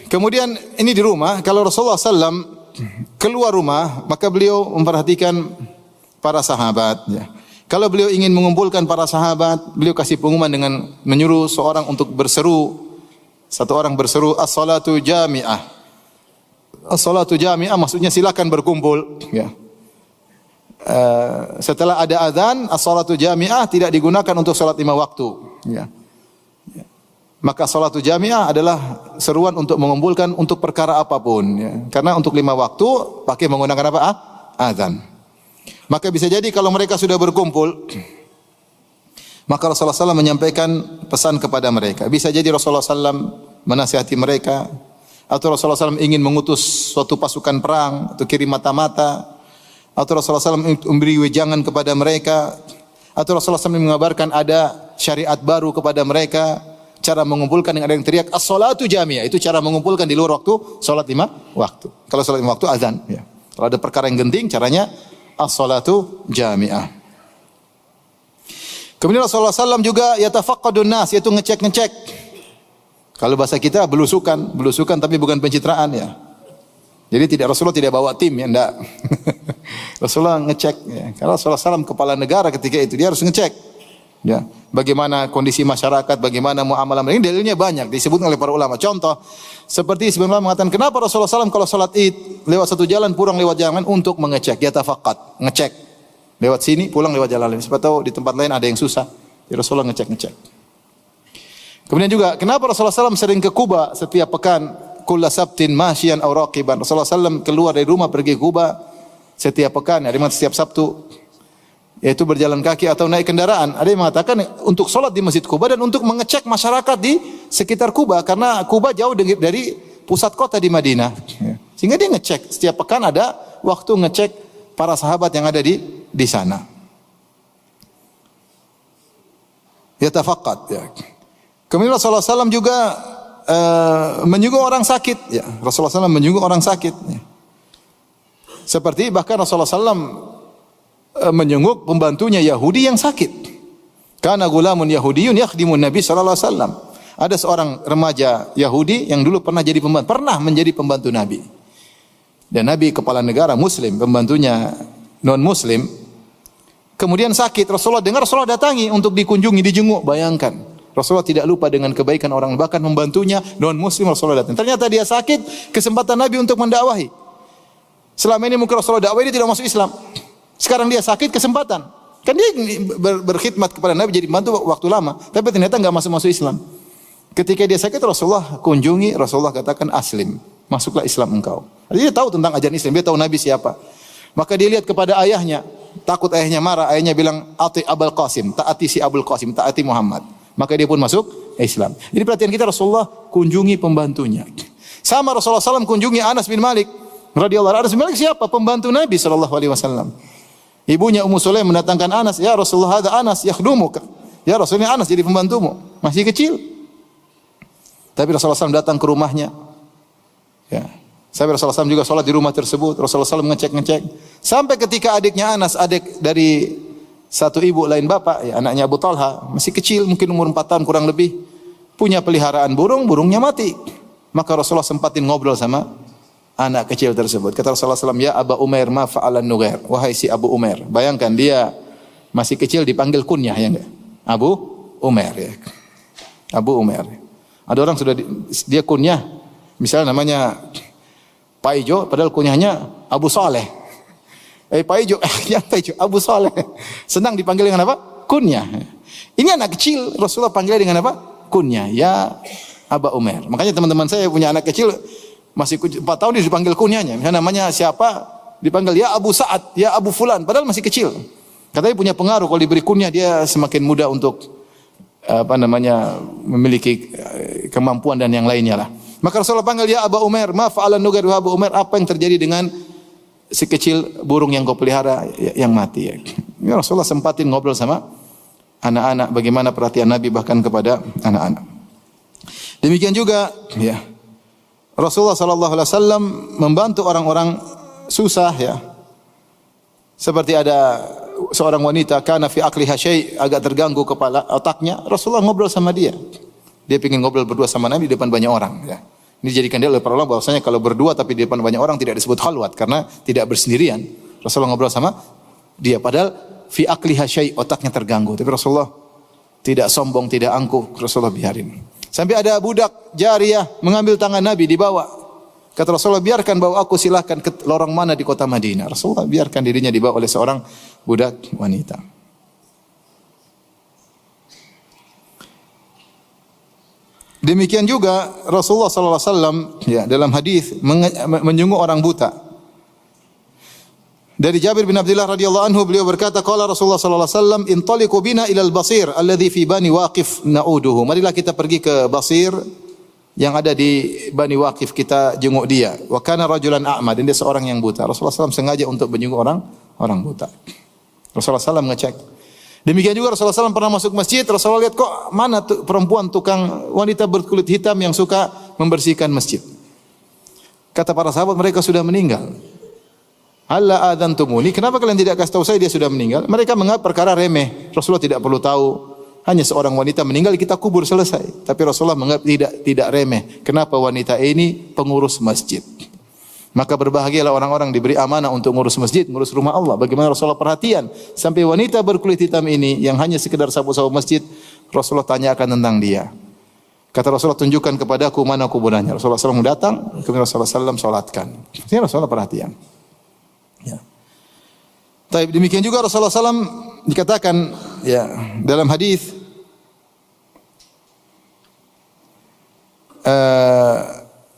Kemudian ini di rumah, kalau Rasulullah SAW keluar rumah, maka beliau memperhatikan para sahabat. Ya. Kalau beliau ingin mengumpulkan para sahabat, beliau kasih pengumuman dengan menyuruh seorang untuk berseru. Satu orang berseru, as-salatu jami'ah. As-salatu jami'ah maksudnya silakan berkumpul. Ya. Setelah ada azan, as-salatu jami'ah tidak digunakan untuk salat 5 waktu. Ya. Ya. Maka salatu jami'ah adalah seruan untuk mengumpulkan untuk perkara apapun. Ya. Karena untuk 5 waktu pakai menggunakan apa? Azan. Maka bisa jadi kalau mereka sudah berkumpul, maka Rasulullah SAW menyampaikan pesan kepada mereka. Bisa jadi Rasulullah SAW menasihati mereka, atau Rasulullah SAW ingin mengutus suatu pasukan perang, atau kirim mata-mata, atau Rasulullah SAW memberi wejangan kepada mereka, atau Rasulullah SAW mengabarkan ada syariat baru kepada mereka, cara mengumpulkan dengan ada yang teriak as-salatu jami'ah, itu cara mengumpulkan di luar waktu salat 5 waktu. Kalau salat 5 waktu azan, ya. Kalau ada perkara yang genting, caranya as-salatu jami'ah. Kemudian Rasulullah SAW juga yatafaqqadun nas, yaitu ngecek-ngecek. Kalau bahasa kita belusukan tapi bukan pencitraan ya. Jadi Rasulullah tidak bawa tim ya, enggak. Rasulullah ngecek ya. Karena Rasulullah SAW kepala negara ketika itu, dia harus ngecek. Ya, bagaimana kondisi masyarakat, bagaimana muamalah mereka. Ini dalilnya banyak disebutkan oleh para ulama. Contoh, seperti sebenarnya mengatakan kenapa Rasulullah SAW kalau salat Id lewat satu jalan pulang lewat jalan untuk mengecek, yatafaqqad, ngecek. Lewat sini pulang lewat jalan lain. Siapa tahu di tempat lain ada yang susah. Jadi Rasulullah ngecek. Kemudian juga kenapa Rasulullah SAW sering ke Kuba setiap pekan, kulla sabtin masyian aw raqiban. Rasulullah SAW keluar dari rumah pergi ke Kuba setiap pekan, ada yang setiap Sabtu, yaitu berjalan kaki atau naik kendaraan. Ada yang mengatakan untuk sholat di Masjid Kuba dan untuk mengecek masyarakat di sekitar Kuba, karena Kuba jauh dari pusat kota di Madinah. Sehingga dia ngecek setiap pekan, ada waktu ngecek para sahabat yang ada di sana. Yatafaqqad ya. Kemudian Rasulullah SAW juga menyungguh orang sakit. Ya. Rasulullah SAW menyungguh orang sakit. Ya. Seperti bahkan Rasulullah SAW menyungguh pembantunya Yahudi yang sakit. Kana gulamun Yahudiyun yakhdimun Nabi sallallahu alaihi wasallam. Ada seorang remaja Yahudi yang dulu pernah menjadi pembantu Nabi. Dan Nabi kepala negara muslim, pembantunya non muslim. Kemudian sakit, Rasulullah dengar, Rasulullah datangi untuk dikunjungi, dijenguk. Bayangkan. Rasulullah tidak lupa dengan kebaikan orang, bahkan membantunya non muslim Rasulullah datang. Ternyata dia sakit, kesempatan Nabi untuk mendakwahi. Selama ini mungkin Rasulullah dakwah, dia tidak masuk Islam. Sekarang dia sakit, kesempatan. Kan dia berkhidmat kepada Nabi, jadi bantu waktu lama. Tapi ternyata enggak masuk Islam. Ketika dia sakit, Rasulullah kunjungi, Rasulullah katakan aslim. Masuklah Islam engkau. Dia tahu tentang ajaran Islam, dia tahu Nabi siapa. Maka dia lihat kepada ayahnya. Takut ayahnya marah, ayahnya bilang, ati Abul Qasim, taati si Abul Qasim, taati Muhammad. Maka dia pun masuk Islam. Jadi perhatian kita, Rasulullah kunjungi pembantunya. Sama Rasulullah SAW kunjungi Anas bin Malik radhiyallahu anhu. Anas bin Malik siapa? Pembantu Nabi SAW. Ibunya Ummu Sulaim mendatangkan Anas, ya Rasulullah, ada Anas yakhdumuka. Ya Rasulullah, Anas jadi pembantumu, masih kecil. Tapi Rasulullah SAW datang ke rumahnya. Ya. Sampai Rasulullah SAW juga sholat di rumah tersebut. Rasulullah SAW ngecek. Sampai ketika adiknya Anas, adik dari satu ibu lain bapak, ya, anaknya Abu Talha, masih kecil, mungkin umur 4 tahun kurang lebih, punya peliharaan burung, burungnya mati. Maka Rasulullah sempatin ngobrol sama anak kecil tersebut. Kata Rasulullah SAW, ya Aba Umair ma fa'alan Nughair. Wahai si Abu Umair. Bayangkan dia masih kecil dipanggil kunyah, ya enggak? Abu Umair, ya. Abu Umair. Ada orang sudah dia kunyah, misalnya namanya Pak Ijo, padahal kunyahnya Abu Saleh. Pak Ijo, Pak Ijo, Abu Saleh. Senang dipanggil dengan apa? Kunyah. Ini anak kecil, Rasulullah panggil dengan apa? Kunyah. Ya Aba Umair. Makanya teman-teman saya punya anak kecil masih 4 tahun dia dipanggil kunyahnya. Misalnya namanya siapa? Dipanggil ya Abu Sa'ad, ya Abu Fulan, padahal masih kecil. Katanya punya pengaruh, kalau diberi kunyah dia semakin mudah untuk memiliki kemampuan dan yang lainnya lah. Maka Rasulullah panggil ya Aba Umair, ma fa'alan Nughair wa Abu Umair, apa yang terjadi dengan si kecil burung yang kau pelihara yang mati, ya. Ya, Rasulullah sempatin ngobrol sama anak-anak, bagaimana perhatian Nabi bahkan kepada anak-anak. Demikian juga, ya, Rasulullah sallallahu alaihi wasallam membantu orang-orang susah, ya. Seperti ada seorang wanita kana fi aqliha syai', agak terganggu kepala otaknya, Rasulullah ngobrol sama dia. Dia ingin ngobrol berdua sama Nabi di depan banyak orang, ya. Ini dijadikan dia oleh para ulama bahwasanya kalau berdua tapi di depan banyak orang tidak disebut khalwat karena tidak bersendirian. Rasulullah ngobrol sama dia padahal fi aqliha syai', otaknya terganggu. Tapi Rasulullah tidak sombong, tidak angkuh, Rasulullah biarin. Sampai ada budak jariyah mengambil tangan Nabi dibawa. Kata Rasulullah, biarkan bawa aku, silahkan ke lorong mana di kota Madinah. Rasulullah biarkan dirinya dibawa oleh seorang budak wanita. Demikian juga Rasulullah sallallahu alaihi wasallam, ya, dalam hadis menjenguk orang buta. Dari Jabir bin Abdullah radhiyallahu anhu, beliau berkata, qala Rasulullah sallallahu alaihi wasallam, intaliqu bina ilal Basir alladhi fi Bani Waqif na'uduhu. Marilah kita pergi ke Basir yang ada di Bani Waqif, kita jenguk dia. Wa kana rajulan a'ma, dan dia seorang yang buta. Rasulullah SAW sengaja untuk menjenguk orang buta. Rasulullah SAW ngecek. Demikian juga Rasulullah SAW pernah masuk masjid, Rasulullah lihat kok mana perempuan tukang wanita berkulit hitam yang suka membersihkan masjid. Kata para sahabat, mereka sudah meninggal. Alla adzantumuni, kenapa kalian tidak kasih tahu saya dia sudah meninggal? Mereka menganggap perkara remeh. Rasulullah tidak perlu tahu. Hanya seorang wanita meninggal kita kubur, selesai. Tapi Rasulullah menganggap tidak remeh. Kenapa wanita ini pengurus masjid? Maka berbahagialah orang-orang diberi amanah untuk ngurus masjid, ngurus rumah Allah. Bagaimana Rasulullah perhatian sampai wanita berkulit hitam ini yang hanya sekedar sapu-sapu masjid, Rasulullah tanyakan tentang dia. Kata Rasulullah, tunjukkan kepadaku mana kuburannya. Rasulullah SAW datang, kemudian Rasulullah SAW salatkan. Ini Rasulullah perhatian. Ya. Tapi demikian juga Rasulullah SAW dikatakan, ya, dalam hadis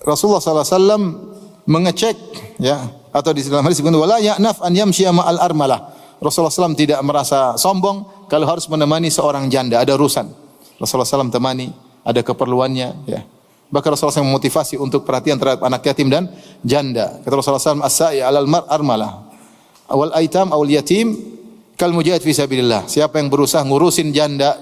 Rasulullah SAW mengecek, ya, atau di dalam hadis disebutkan wala ya'naf an yamshiya ma'al armalah. Rasulullah SAW tidak merasa sombong kalau harus menemani seorang janda, ada urusan. Rasulullah SAW temani, ada keperluannya, ya. Bahkan Rasulullah SAW memotivasi untuk perhatian terhadap anak yatim dan janda. Kata Rasulullah SAW, as-sa'i 'alal armalah wal aitam awal yatim kal mujahid fi sabilillah. Siapa yang berusaha ngurusin janda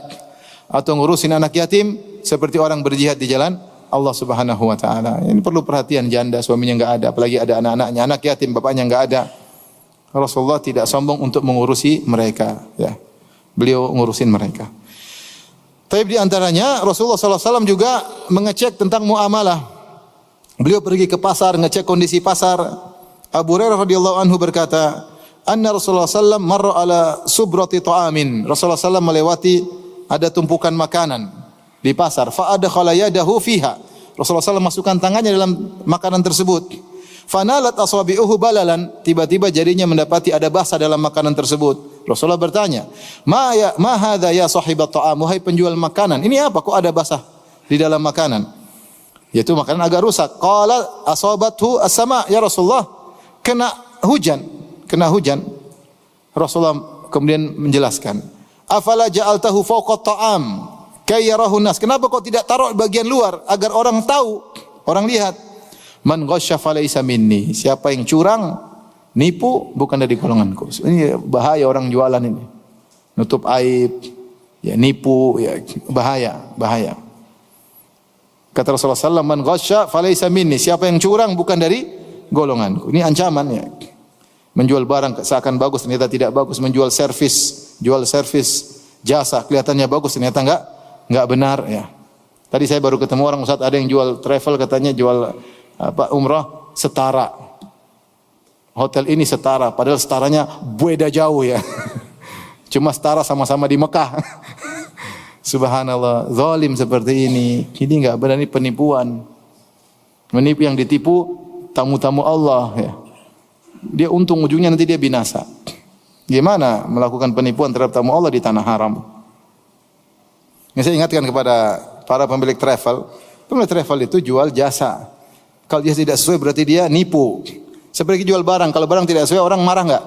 atau ngurusin anak yatim seperti orang berjihad di jalan Allah Subhanahu wa taala. Ini perlu perhatian, janda suaminya enggak ada, apalagi ada anak-anaknya, anak yatim bapaknya enggak ada. Rasulullah tidak sombong untuk mengurusi mereka, ya. Beliau ngurusin mereka. Tapi di antaranya Rasulullah SAW juga mengecek tentang muamalah. Beliau pergi ke pasar, ngecek kondisi pasar. Abu Hurairah radhiyallahu anhu berkata, anna Rasulullah SAW marra ala subrati ta'amin. Rasulullah SAW melewati ada tumpukan makanan di pasar. Fa adkhala yadahu fiha. Rasulullah SAW masukkan tangannya dalam makanan tersebut. Fanalat asabi'uhu balalan. Tiba-tiba jarinya mendapati ada basah dalam makanan tersebut. Rasulullah bertanya, ma hadza ya sahibat ta'am, wahai penjual makanan, ini apa kok ada basah di dalam makanan? Yaitu makanan agak rusak. Qala asabathu as-sama, ya Rasulullah, kena hujan. Rasulullah kemudian menjelaskan, afala ja'altahu fawqa ta'am kay yarahu nas, kenapa kau tidak taruh bagian luar agar orang tahu, orang lihat. Man ghasya falaysa minni, siapa yang curang, nipu, bukan dari golonganku. Ini bahaya orang jualan ini. Nutup aib, ya, nipu, ya, bahaya. Kata Rasulullah SAW, man ghasya falaysa minni, siapa yang curang bukan dari golonganku. Ini ancaman, ya. Menjual barang seakan bagus ternyata tidak bagus, menjual servis, jual servis jasa kelihatannya bagus ternyata enggak benar, ya. Tadi saya baru ketemu orang Ustaz, ada yang jual travel, katanya jual umrah setara. Hotel ini setara, padahal setaranya beda jauh ya. Cuma setara sama-sama di Mekah. Subhanallah, zalim seperti ini. Ini enggak benar, ini penipuan. Menipu, yang ditipu tamu-tamu Allah ya. Dia untung, ujungnya nanti dia binasa. Gimana melakukan penipuan terhadap tamu Allah di tanah haram? Ini saya ingatkan kepada para pemilik travel. Pemilik travel itu jual jasa. Kalau dia tidak sesuai berarti dia nipu. Seperti jual barang, kalau barang tidak sesuai orang marah enggak?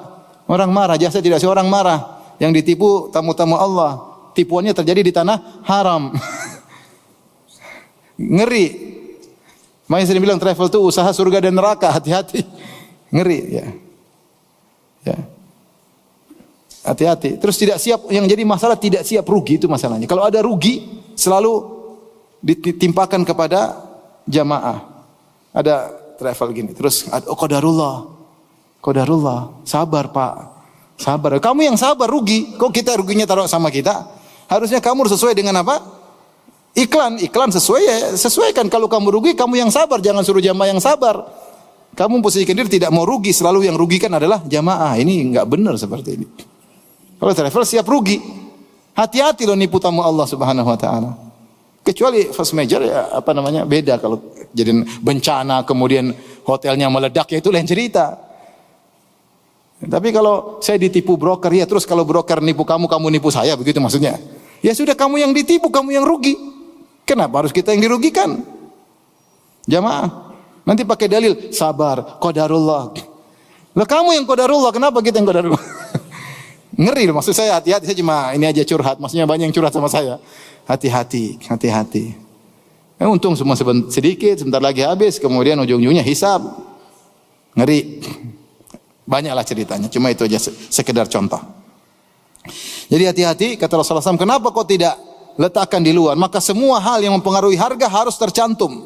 Orang marah, jasa tidak sesuai orang marah. Yang ditipu tamu-tamu Allah. Tipuannya terjadi di tanah haram. Ngeri. Makanya saya bilang travel itu usaha surga dan neraka, hati-hati. Ngeri ya. Ya. Hati-hati. Terus tidak siap, yang jadi masalah tidak siap rugi, itu masalahnya. Kalau ada rugi selalu ditimpakan kepada jamaah. Ada travel gini, terus qadarullah. Qadarullah. Sabar, Pak. Sabar. Kamu yang sabar rugi. Kok kita ruginya taruh sama kita? Harusnya kamu sesuai dengan apa? Iklan sesuai ya, sesuaikan. Kalau kamu rugi, kamu yang sabar, jangan suruh jamaah yang sabar. Kamu posisikan diri tidak mau rugi, selalu yang rugikan adalah jamaah. Ini enggak benar seperti ini. Kalau travel siap rugi. Hati-hati loh nipu tamu Allah Subhanahu wa taala. Kecuali first major ya beda, kalau jadi bencana kemudian hotelnya meledak ya itu lain cerita. Tapi kalau saya ditipu broker ya, terus kalau broker nipu kamu, kamu nipu saya, begitu maksudnya. Ya sudah, kamu yang ditipu, kamu yang rugi. Kenapa harus kita yang dirugikan? Jamaah. Nanti pakai dalil sabar, qadarullah. Lah kamu yang qadarullah, kenapa kita yang qadarullah? Ngeri loh, maksud saya hati-hati. Saya cuma ini aja curhat, maksudnya banyak yang curhat sama saya. Hati-hati, hati-hati. Untung semua sedikit, sebentar lagi habis, kemudian ujung-ujungnya hisab. Ngeri. Banyaklah ceritanya, cuma itu aja sekedar contoh. Jadi hati-hati, kata Rasulullah SAW, kenapa kau tidak letakkan di luar? Maka semua hal yang mempengaruhi harga harus tercantum.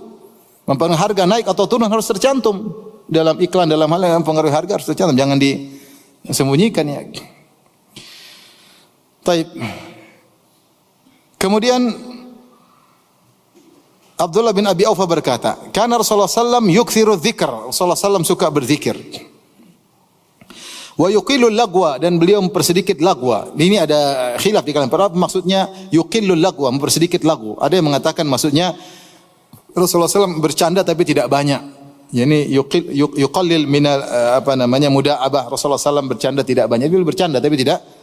Mempengaruhi harga naik atau turun harus tercantum. Dalam iklan, dalam hal yang mempengaruhi harga harus tercantum. Jangan disembunyikan ya. Taib. Kemudian Abdullah bin Abi Aufa berkata, karena Rasulullah SAW yukthiru dzikr. Rasulullah SAW suka berzikir. Wa yuqillul lagwa, dan beliau mempersedikit lagwa. Ini ada khilaf di kalangan para, maksudnya yuqillul lagwa, mempersedikit lagu. Ada yang mengatakan maksudnya Rasulullah SAW bercanda tapi tidak banyak. Yani yuqallil minal muda'abah. Rasulullah SAW bercanda tidak banyak. Beliau bercanda tapi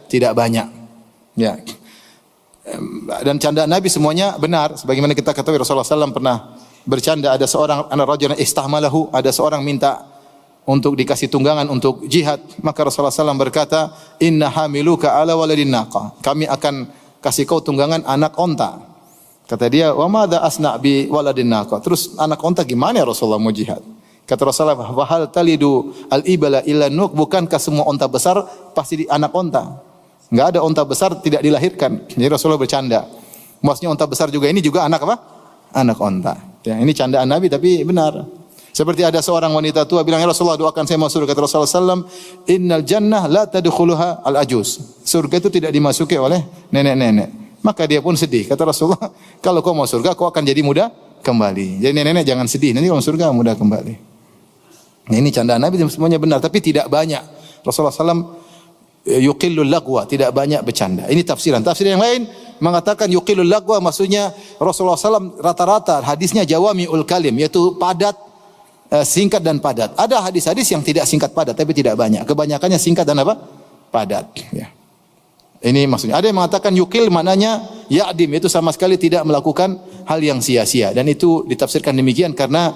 tidak banyak. Ya. Dan candaan Nabi semuanya benar. Sebagaimana kita ketahui Rasulullah SAW pernah bercanda. Ada seorang anak rajulan istahmalahu, ada seorang minta untuk dikasih tunggangan untuk jihad, maka Rasulullah SAW berkata, inna hamiluka ala waladin naqa, kami akan kasih kau tunggangan anak onta. Kata dia, wa madza asna bi waladin naqa, terus anak onta gimana ya Rasulullah mau jihad? Kata Rasulullah, wa hal talidu al ibala illa nuk, bukankah semua onta besar pasti di anak onta? Enggak ada onta besar tidak dilahirkan. Jadi Rasulullah bercanda. Maksudnya onta besar juga, ini juga anak apa? Anak onta. Ya, ini candaan Nabi tapi benar. Seperti ada seorang wanita tua bilang, ya Rasulullah doakan saya masuk surga. Kata Rasulullah SAW, innal jannah la tadkhuluha al-ajuz. Surga itu tidak dimasuki oleh nenek-nenek. Maka dia pun sedih. Kata Rasulullah, kalau kau mau surga, kau akan jadi muda kembali. Jadi nenek-nenek jangan sedih, nanti kalau surga muda kembali. Nah, ini candaan Nabi semuanya benar, tapi tidak banyak. Rasulullah SAW yuqillul lagwa, tidak banyak bercanda. Ini tafsiran. Tafsir yang lain mengatakan yuqillul lagwa, maksudnya Rasulullah SAW rata-rata hadisnya jawami'ul kalim, yaitu padat, singkat dan padat. Ada hadis-hadis yang tidak singkat padat tapi tidak banyak. Kebanyakannya singkat dan apa? Padat. Ya. Ini maksudnya. Ada yang mengatakan yukil maknanya ya'dim, itu sama sekali tidak melakukan hal yang sia-sia. Dan itu ditafsirkan demikian karena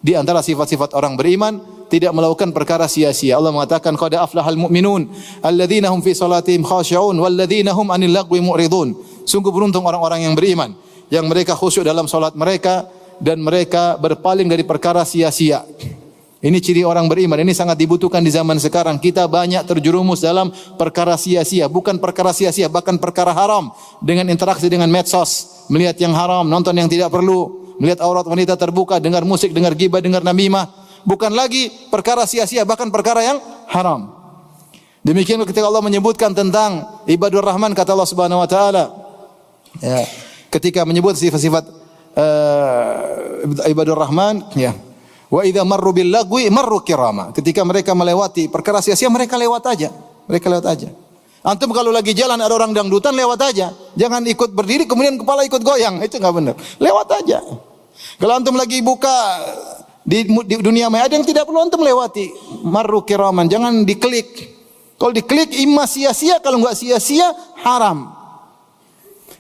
di antara sifat-sifat orang beriman tidak melakukan perkara sia-sia. Allah mengatakan qad aflahal mu'minun alladzina hum fi salatihim khashi'un walladzina hum 'anil lagwi mu'ridun. Sungguh beruntung orang-orang yang beriman yang mereka khusyuk dalam salat mereka dan mereka berpaling dari perkara sia-sia. Ini ciri orang beriman. Ini sangat dibutuhkan di zaman sekarang. Kita banyak terjerumus dalam perkara sia-sia, bukan perkara sia-sia, bahkan perkara haram, dengan interaksi dengan medsos, melihat yang haram, nonton yang tidak perlu, melihat aurat wanita terbuka, dengar musik, dengar ghibah, dengar namimah. Bukan lagi perkara sia-sia, bahkan perkara yang haram. Demikian ketika Allah menyebutkan tentang ibadur rahman, kata Allah Subhanahu wa taala, ya, ketika menyebut sifat-sifat ibadur rahman ya. Wa idza marru bil lagwi marru kirama. Ketika mereka melewati perkara sia-sia mereka lewat aja. Mereka lewat aja. Antum kalau lagi jalan ada orang dangdutan lewat aja. Jangan ikut berdiri kemudian kepala ikut goyang. Itu enggak benar. Lewat aja. Kalau antum lagi buka di dunia maya ada yang tidak perlu antum lewati. Marru kiraman. Jangan diklik. Kalau diklik imma sia-sia, kalau enggak sia-sia haram.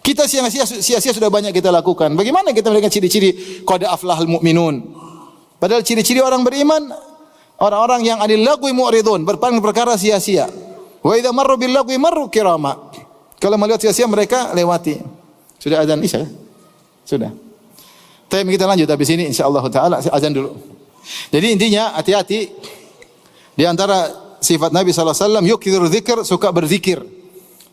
Kita sia-sia sudah banyak kita lakukan. Bagaimana kita melihat ciri-ciri qad aflahal mu'minun? Padahal ciri-ciri orang beriman, orang-orang yang anil lagwi mu'ridun, berpaling perkara sia-sia. Wa idza marru bil lagwi marru kirama. Kalau melihat sia-sia mereka lewati. Sudah azan Isya? Sudah. Tapi kita lanjut habis ini insyaallah taala azan dulu. Jadi intinya hati-hati di antara sifat Nabi sallallahu alaihi wasallam yukthirul dzikr, suka berzikir.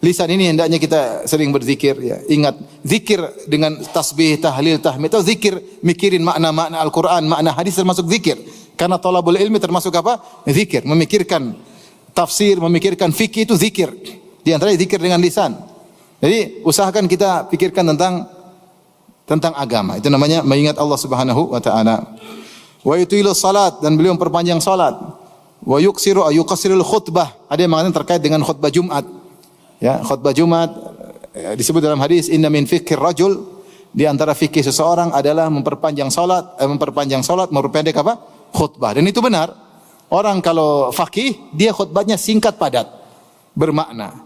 Lisan ini hendaknya kita sering berzikir ya. Ingat zikir dengan tasbih, tahlil, tahmid atau zikir mikirin makna-makna Al-Qur'an, makna hadis termasuk zikir. Karena thalabul ilmi termasuk apa? Zikir, memikirkan tafsir, memikirkan fikih itu zikir. Di antaranya zikir dengan lisan. Jadi usahakan kita pikirkan tentang agama. Itu namanya mengingat Allah Subhanahu wa taala. Wa yutilus salat dan beliau memperpanjang salat. Wa yuqsiru ayuqsirul khutbah. Ada yang mengatakan terkait dengan khutbah Jumat. Ya, khutbah Jumat disebut dalam hadis inna min fiqhir rajul, di antara fikih seseorang adalah memperpanjang salat, memperpendek apa? Khutbah. Dan itu benar. Orang kalau faqih dia khutbahnya singkat padat, bermakna.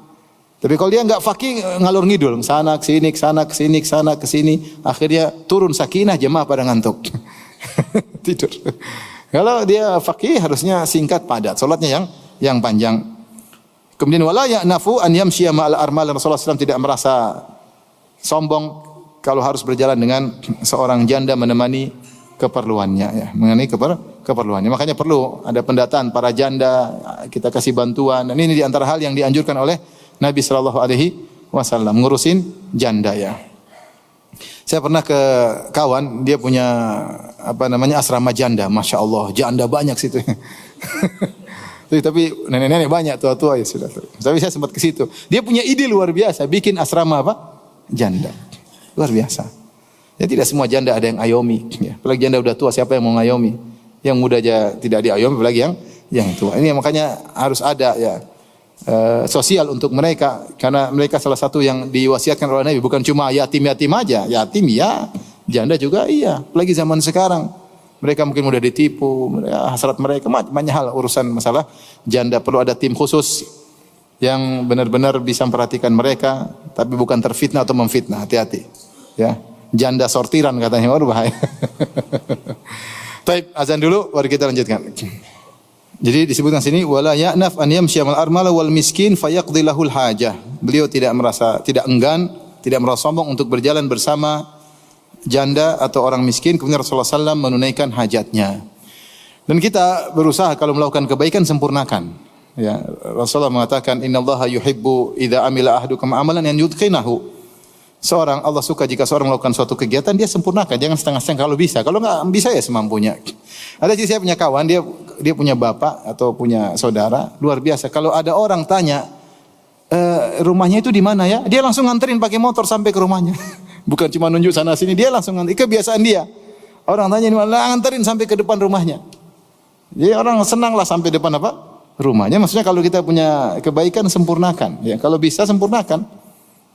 Tapi kalau dia enggak faqih ngalur ngidul, sana ke sini, akhirnya turun sakinah jemaah pada ngantuk. Tidur. Kalau dia faqih harusnya singkat padat, salatnya yang panjang. Kemudian wala ya'nafu an yamshiya ma'al armal, Rasulullah SAW tidak merasa sombong kalau harus berjalan dengan seorang janda menemani keperluannya ya, mengenai keperluannya. Makanya perlu ada pendataan para janda, kita kasih bantuan. Dan ini di antara hal yang dianjurkan oleh Nabi sallallahu alaihi wasallam ngurusin janda ya. Saya pernah ke kawan, dia punya asrama janda, Masya Allah, janda banyak situ. Tapi nenek-nenek banyak, tua-tua ya sudah. Tapi saya sempat ke situ. Dia punya ide luar biasa, bikin asrama apa? Janda. Luar biasa. Ya tidak semua janda ada yang ayomi. Ya. Apalagi janda udah tua, siapa yang mau ngayomi? Yang muda aja tidak diayomi, apalagi yang tua. Ini makanya harus ada ya sosial untuk mereka, karena mereka salah satu yang diwasiatkan oleh Nabi. Bukan cuma yatim-yatim aja, yatim ya, janda juga iya. Apalagi zaman sekarang. Mereka mungkin mudah ditipu, hasrat mereka banyak hal urusan masalah janda, perlu ada tim khusus yang benar-benar bisa memperhatikan mereka, tapi bukan terfitnah atau memfitnah. Hati-hati. Ya, janda sortiran katanya, waduh bahaya. Baik, azan dulu baru kita lanjutkan. Jadi disebutkan sini wala ya'naf an yamshiya mal armala wal miskin fayaqdi lahul hajah. Beliau tidak enggan, tidak merasa sombong untuk berjalan bersama janda atau orang miskin, kemudian Rasulullah SAW menunaikan hajatnya. Dan kita berusaha kalau melakukan kebaikan sempurnakan. Ya, Rasulullah mengatakan innallaha yuhibbu idza amila ahadukum amalan an yutqinahu. Allah suka jika seorang melakukan suatu kegiatan dia sempurnakan, jangan setengah-setengah kalau bisa. Kalau enggak bisa ya semampunya. Ada saya punya kawan, dia punya bapak atau punya saudara luar biasa. Kalau ada orang tanya rumahnya itu di mana ya? Dia langsung nganterin pakai motor sampai ke rumahnya. Bukan cuma nunjuk sana sini, dia langsung nganterin. Kebiasaan dia. Orang tanya di mana, nganterin sampai ke depan rumahnya. Jadi orang senanglah sampai depan apa? Rumahnya. Maksudnya kalau kita punya kebaikan sempurnakan. Ya, kalau bisa sempurnakan.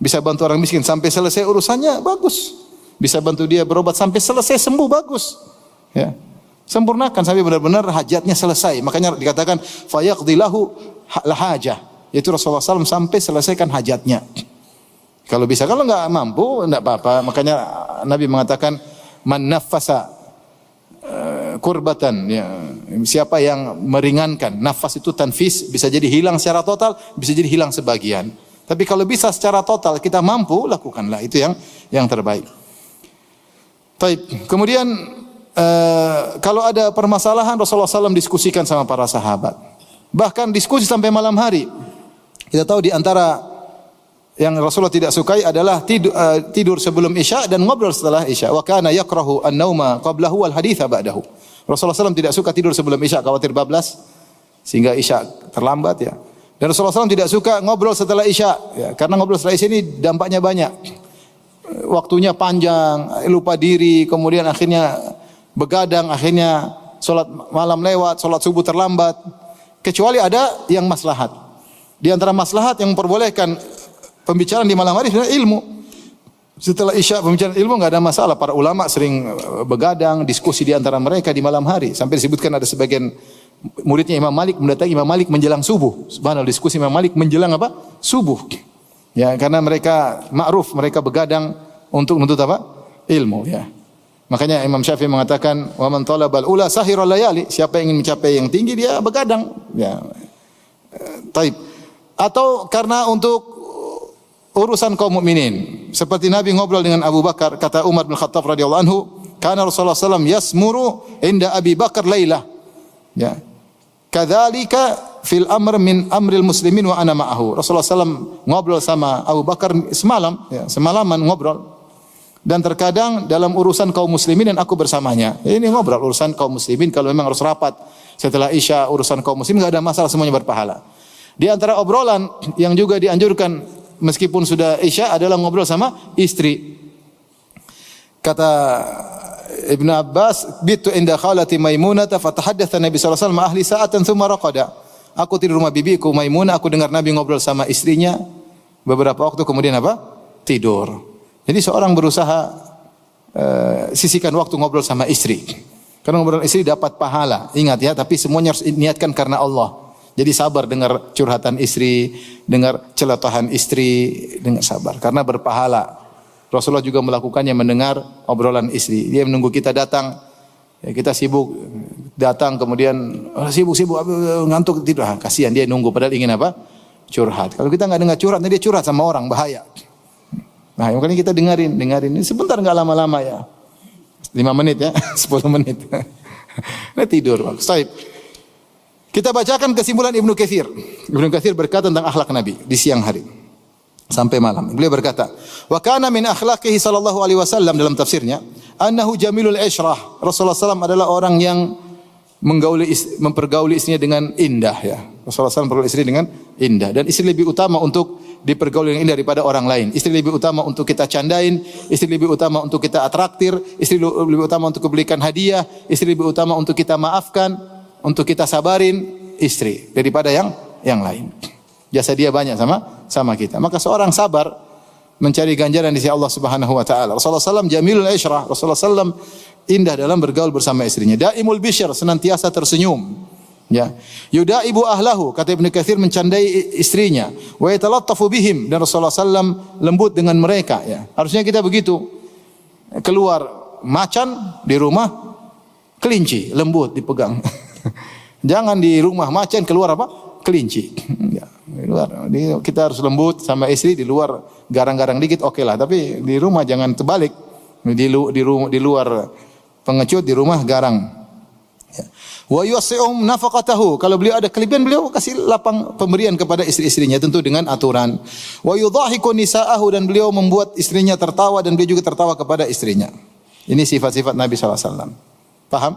Bisa bantu orang miskin sampai selesai urusannya bagus. Bisa bantu dia berobat sampai selesai sembuh bagus. Ya. Sempurnakan sampai benar-benar hajatnya selesai. Makanya dikatakan fayaqdi lahu hajah. Yaitu Rasulullah SAW sampai selesaikan hajatnya. Kalau bisa, kalau enggak mampu enggak apa-apa. Makanya Nabi mengatakan man naffasa kurbatan ya, siapa yang meringankan. Nafas itu tanfis, bisa jadi hilang secara total, bisa jadi hilang sebagian. Tapi kalau bisa secara total kita mampu, lakukanlah, itu yang terbaik. Baik. Kemudian kalau ada permasalahan Rasulullah SAW diskusikan sama para sahabat. Bahkan diskusi sampai malam hari. Kita tahu di antara yang Rasulullah tidak sukai adalah tidur sebelum Isya dan ngobrol setelah Isya. Wa kana yakrahu an-nauma qablahu wal haditsa ba'dahu. Rasulullah SAW tidak suka tidur sebelum Isya, khawatir bablas sehingga Isya terlambat ya. Dan Rasulullah SAW tidak suka ngobrol setelah Isya ya, karena ngobrol setelah Isya ini dampaknya banyak. waktunya panjang, lupa diri, kemudian akhirnya begadang, akhirnya sholat malam lewat, sholat subuh terlambat. Kecuali ada yang maslahat. Di antara maslahat yang memperbolehkan pembicaraan di malam hari adalah ilmu. Setelah Isya pembicaraan ilmu enggak ada masalah. Para ulama sering begadang, diskusi di antara mereka di malam hari. Sampai disebutkan ada sebagian muridnya Imam Malik mendatangi Imam Malik menjelang subuh. Subhanallah, diskusi Imam Malik menjelang apa? Subuh. Ya, karena mereka ma'ruf, mereka begadang untuk menuntut apa? Ilmu, ya. Makanya Imam Syafi'i mengatakan, "Wa man talabal ula sahiral layali." Siapa yang ingin mencapai yang tinggi dia begadang, ya. Taib. Atau karena untuk urusan kaum mukminin. Seperti Nabi ngobrol dengan Abu Bakar, kata Umar bin Khattab radhiyallahu anhu, "Kana Rasulullah sallallahu alaihi wasallam yasmuru inda Abi Bakar lailah." Ya. Kadzalika fil amr min amril muslimin wa ana ma'ahu. Rasulullah sallallahu ngobrol sama Abu Bakar semalam, ya, semalaman ngobrol. Dan terkadang dalam urusan kaum muslimin dan aku bersamanya. Ini ngobrol urusan kaum muslimin kalau memang harus rapat setelah Isya urusan kaum muslimin enggak ada masalah, semuanya berpahala. Di antara obrolan yang juga dianjurkan meskipun sudah Isya adalah ngobrol sama istri. Kata Ibnu Abbas, "Bitu inda khalati Maimunah fatahaddatsa Nabi sallallahu alaihi wasallam ahli sa'atan tsumma raqada." Aku tidur rumah bibiku Maimunah, aku dengar Nabi ngobrol sama istrinya beberapa waktu kemudian apa? Tidur. Jadi seorang berusaha sisihkan waktu ngobrol sama istri. Karena ngobrol istri dapat pahala. Ingat ya, tapi semuanya harus niatkan karena Allah. Jadi sabar dengar curhatan istri, dengar celotehan istri, dengar sabar karena berpahala. Rasulullah juga melakukannya mendengar obrolan istri. Dia menunggu kita datang, ya, kita sibuk datang kemudian sibuk ngantuk tidur. Kasihan dia nunggu padahal ingin apa? Curhat. Kalau kita enggak dengar curhat, dia curhat sama orang bahaya. Nah, makanya kita dengarin. Ini sebentar enggak lama-lama ya. 5 menit ya, 10 menit. Nah, tidur. Baik. Kita bacakan kesimpulan Ibnu Katsir. Ibnu Katsir berkata tentang akhlak Nabi di siang hari sampai malam. Beliau berkata, "Wa kana min akhlaqihi sallallahu alaihi wasallam," dalam tafsirnya, "annahu jamilul isyrah." Rasulullah SAW adalah orang yang mempergauli istrinya dengan indah ya. Rasulullah SAW mempergauli istri dengan indah dan istri lebih utama untuk dipergauli dengan indah daripada orang lain. Istri lebih utama untuk kita candain, istri lebih utama untuk kita atraktir, istri lebih utama untuk belikan hadiah, istri lebih utama untuk kita maafkan, untuk kita sabarin istri daripada yang lain. Jasa dia banyak sama kita. Maka seorang sabar mencari ganjaran di sisi Allah Subhanahu wa taala. Rasulullah SAW jamilul isyrah. Rasulullah SAW indah dalam bergaul bersama istrinya. Daimul bisyr, senantiasa tersenyum. Ya. Yudaibu ahlahu, kata Ibnu Katsir mencandai istrinya. Wa yatalattafu bihim, dan Rasulullah SAW lembut dengan mereka ya. Harusnya kita begitu. Keluar macan, di rumah kelinci, lembut dipegang. Jangan di rumah macan, keluar apa? Kelinci. Ya, di luar. Kita harus lembut sama istri, di luar garang-garang dikit oke lah, tapi di rumah jangan terbalik. Di luar pengecut, di rumah garang. Ya. Wa yusi'um nafaqatahu. Kalau beliau ada kelebihan, beliau kasih lapang pemberian kepada istri-istrinya tentu dengan aturan. Wa yudhahiku nisa'ahu, dan beliau membuat istrinya tertawa dan beliau juga tertawa kepada istrinya. Ini sifat-sifat Nabi sallallahu alaihi wasallam. Paham?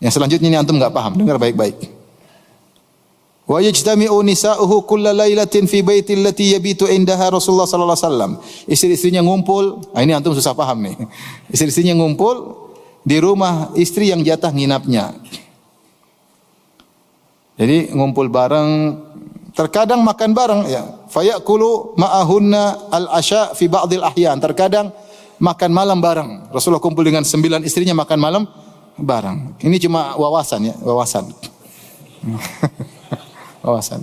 Yang selanjutnya ini antum enggak paham, dengar baik-baik. Wa yajtami'u nisa'uhu kulla lailatin fi baiti allati yabitu indaha Rasulullah sallallahu alaihi wasallam. Istri-istrinya ngumpul, ini antum susah paham nih. Istri-istrinya ngumpul di rumah istri yang jatah nginapnya. Jadi ngumpul bareng, terkadang makan bareng ya. Fayakulu ma'ahunna al-asya fi ba'dil ahyan. Terkadang makan malam bareng. Rasulullah kumpul dengan 9 istrinya makan malam bareng. Ini cuma wawasan ya, wawasan. Wawasan.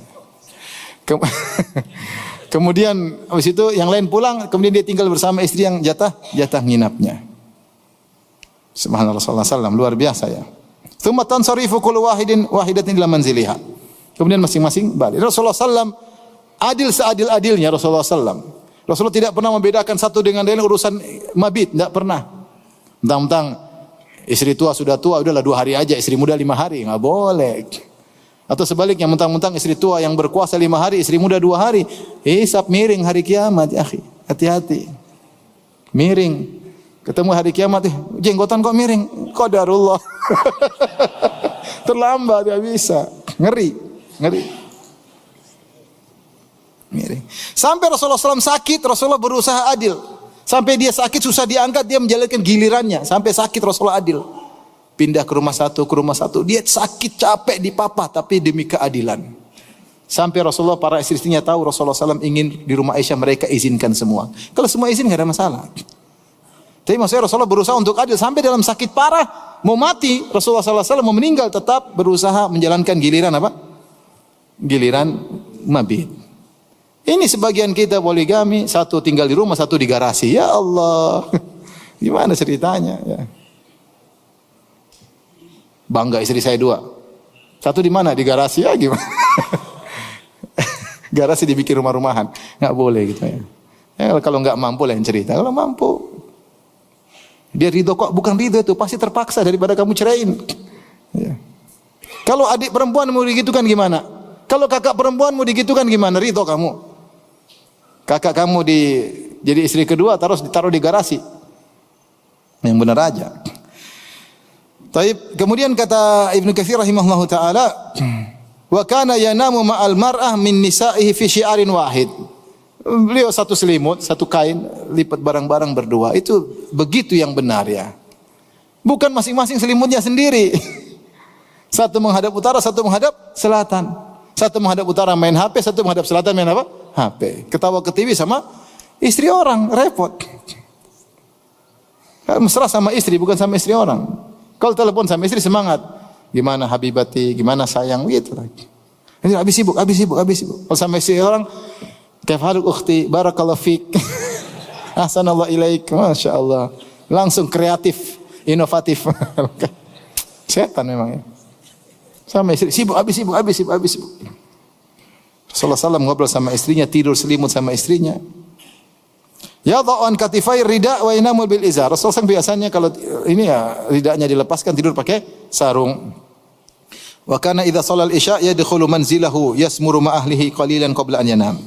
Kemudian habis itu yang lain pulang, kemudian dia tinggal bersama istri yang jatah nginapnya. Subhanallah sallallahu alaihi wasallam, luar biasa ya. Tsumma tansarifu kullu wahidatin ila manziliha. Kemudian masing-masing balik. Rasulullah sallam adil seadil-adilnya Rasulullah sallam. Rasulullah tidak pernah membedakan satu dengan lain urusan mabit, tidak pernah. Mentang-mentang istri tua sudah tua, udahlah 2 hari aja, istri muda 5 hari, enggak boleh. Atau sebaliknya, mentang-mentang istri tua yang berkuasa 5 hari, istri muda 2 hari, hisab miring hari kiamat, ya akhi. Hati-hati. Miring. Ketemu hari kiamat, jenggotan kok miring. Qadarullah. Terlambat, enggak bisa. Ngeri. Miring. Sampai Rasulullah SAW sakit, Rasulullah berusaha adil. Sampai dia sakit susah diangkat, dia menjalankan gilirannya sampai sakit Rasulullah adil. Pindah ke rumah satu, dia sakit capek dipapah tapi demi keadilan. Sampai Rasulullah, para istri-istrinya tahu Rasulullah SAW ingin di rumah Aisyah, mereka izinkan semua. Kalau semua izin enggak ada masalah. Tapi maksudnya Rasulullah berusaha untuk adil sampai dalam sakit parah, mau mati, Rasulullah SAW mau meninggal tetap berusaha menjalankan giliran apa? Giliran mabit. Ini sebagian kita poligami, satu tinggal di rumah, satu di garasi. Ya Allah, gimana ceritanya? Ya. Bangga istri saya 2. Satu di mana? Di garasi ya gimana? Garasi dibikin rumah-rumahan, nggak boleh gitu ya. Ya kalau nggak mampu lain cerita. Kalau mampu, dia ridho kok, bukan ridho itu, pasti terpaksa daripada kamu ceraiin. Ya. Kalau adik perempuan mau digitukan gimana? Kalau kakak perempuan mau digitukan gimana? Ridho kamu. Kakak kamu jadi istri kedua, ditaruh di garasi. Yang benar aja. Taib. Kemudian kata Ibnu Katsir rahimahullahu taala, wa kana yanamu ma'al mar'ah min nisa'ihi fi syi'arin wahid. Beliau satu selimut, satu kain, lipat barang-barang berdua. Itu begitu yang benar ya. Bukan masing-masing selimutnya sendiri. Satu menghadap utara, satu menghadap selatan. Satu menghadap utara main HP, satu menghadap selatan main apa? HP. Ketawa ke TV sama istri orang, repot. Mesra sama istri, bukan sama istri orang. Kalau telepon sama istri semangat. Gimana habibati, gimana sayang, gitu lagi. Habis sibuk. Kalau sama istri orang, kaif haluk ukhti, barakallahu fik. Ahsanallahu ilaik, Masya Allah. Langsung kreatif, inovatif. Setan memang ya. Sama istri, sibuk. Rasulullah SAW ngobrol sama istrinya, tidur selimut sama istrinya. Ya dha'an katifai rida wa inamul bil izar. Rasulullah SAW biasanya kalau ini ya ridanya dilepaskan, tidur pakai sarung. Wa kana idza shalal isya yadkhulu manzilahu yasmuru ma ahlihi qalilan qabla an yanam.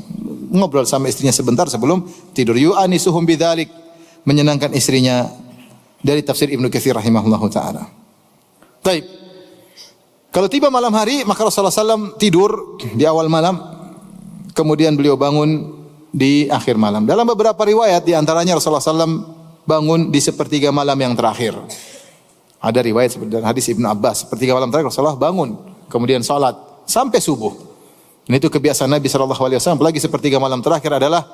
Ngobrol sama istrinya sebentar sebelum tidur. Yu'anisuhum bidzalik, menyenangkan istrinya. Dari tafsir Ibnu Katsir rahimahullahu taala. Baik. Kalau tiba malam hari, maka Rasulullah SAW tidur di awal malam, kemudian beliau bangun di akhir malam. Dalam beberapa riwayat, di antaranya Rasulullah SAW bangun di sepertiga malam yang terakhir. Ada riwayat seperti dalam hadis Ibnu Abbas, sepertiga malam terakhir Rasulullah bangun, kemudian salat sampai subuh. Dan itu kebiasaan Nabi SAW. Apalagi sepertiga malam terakhir adalah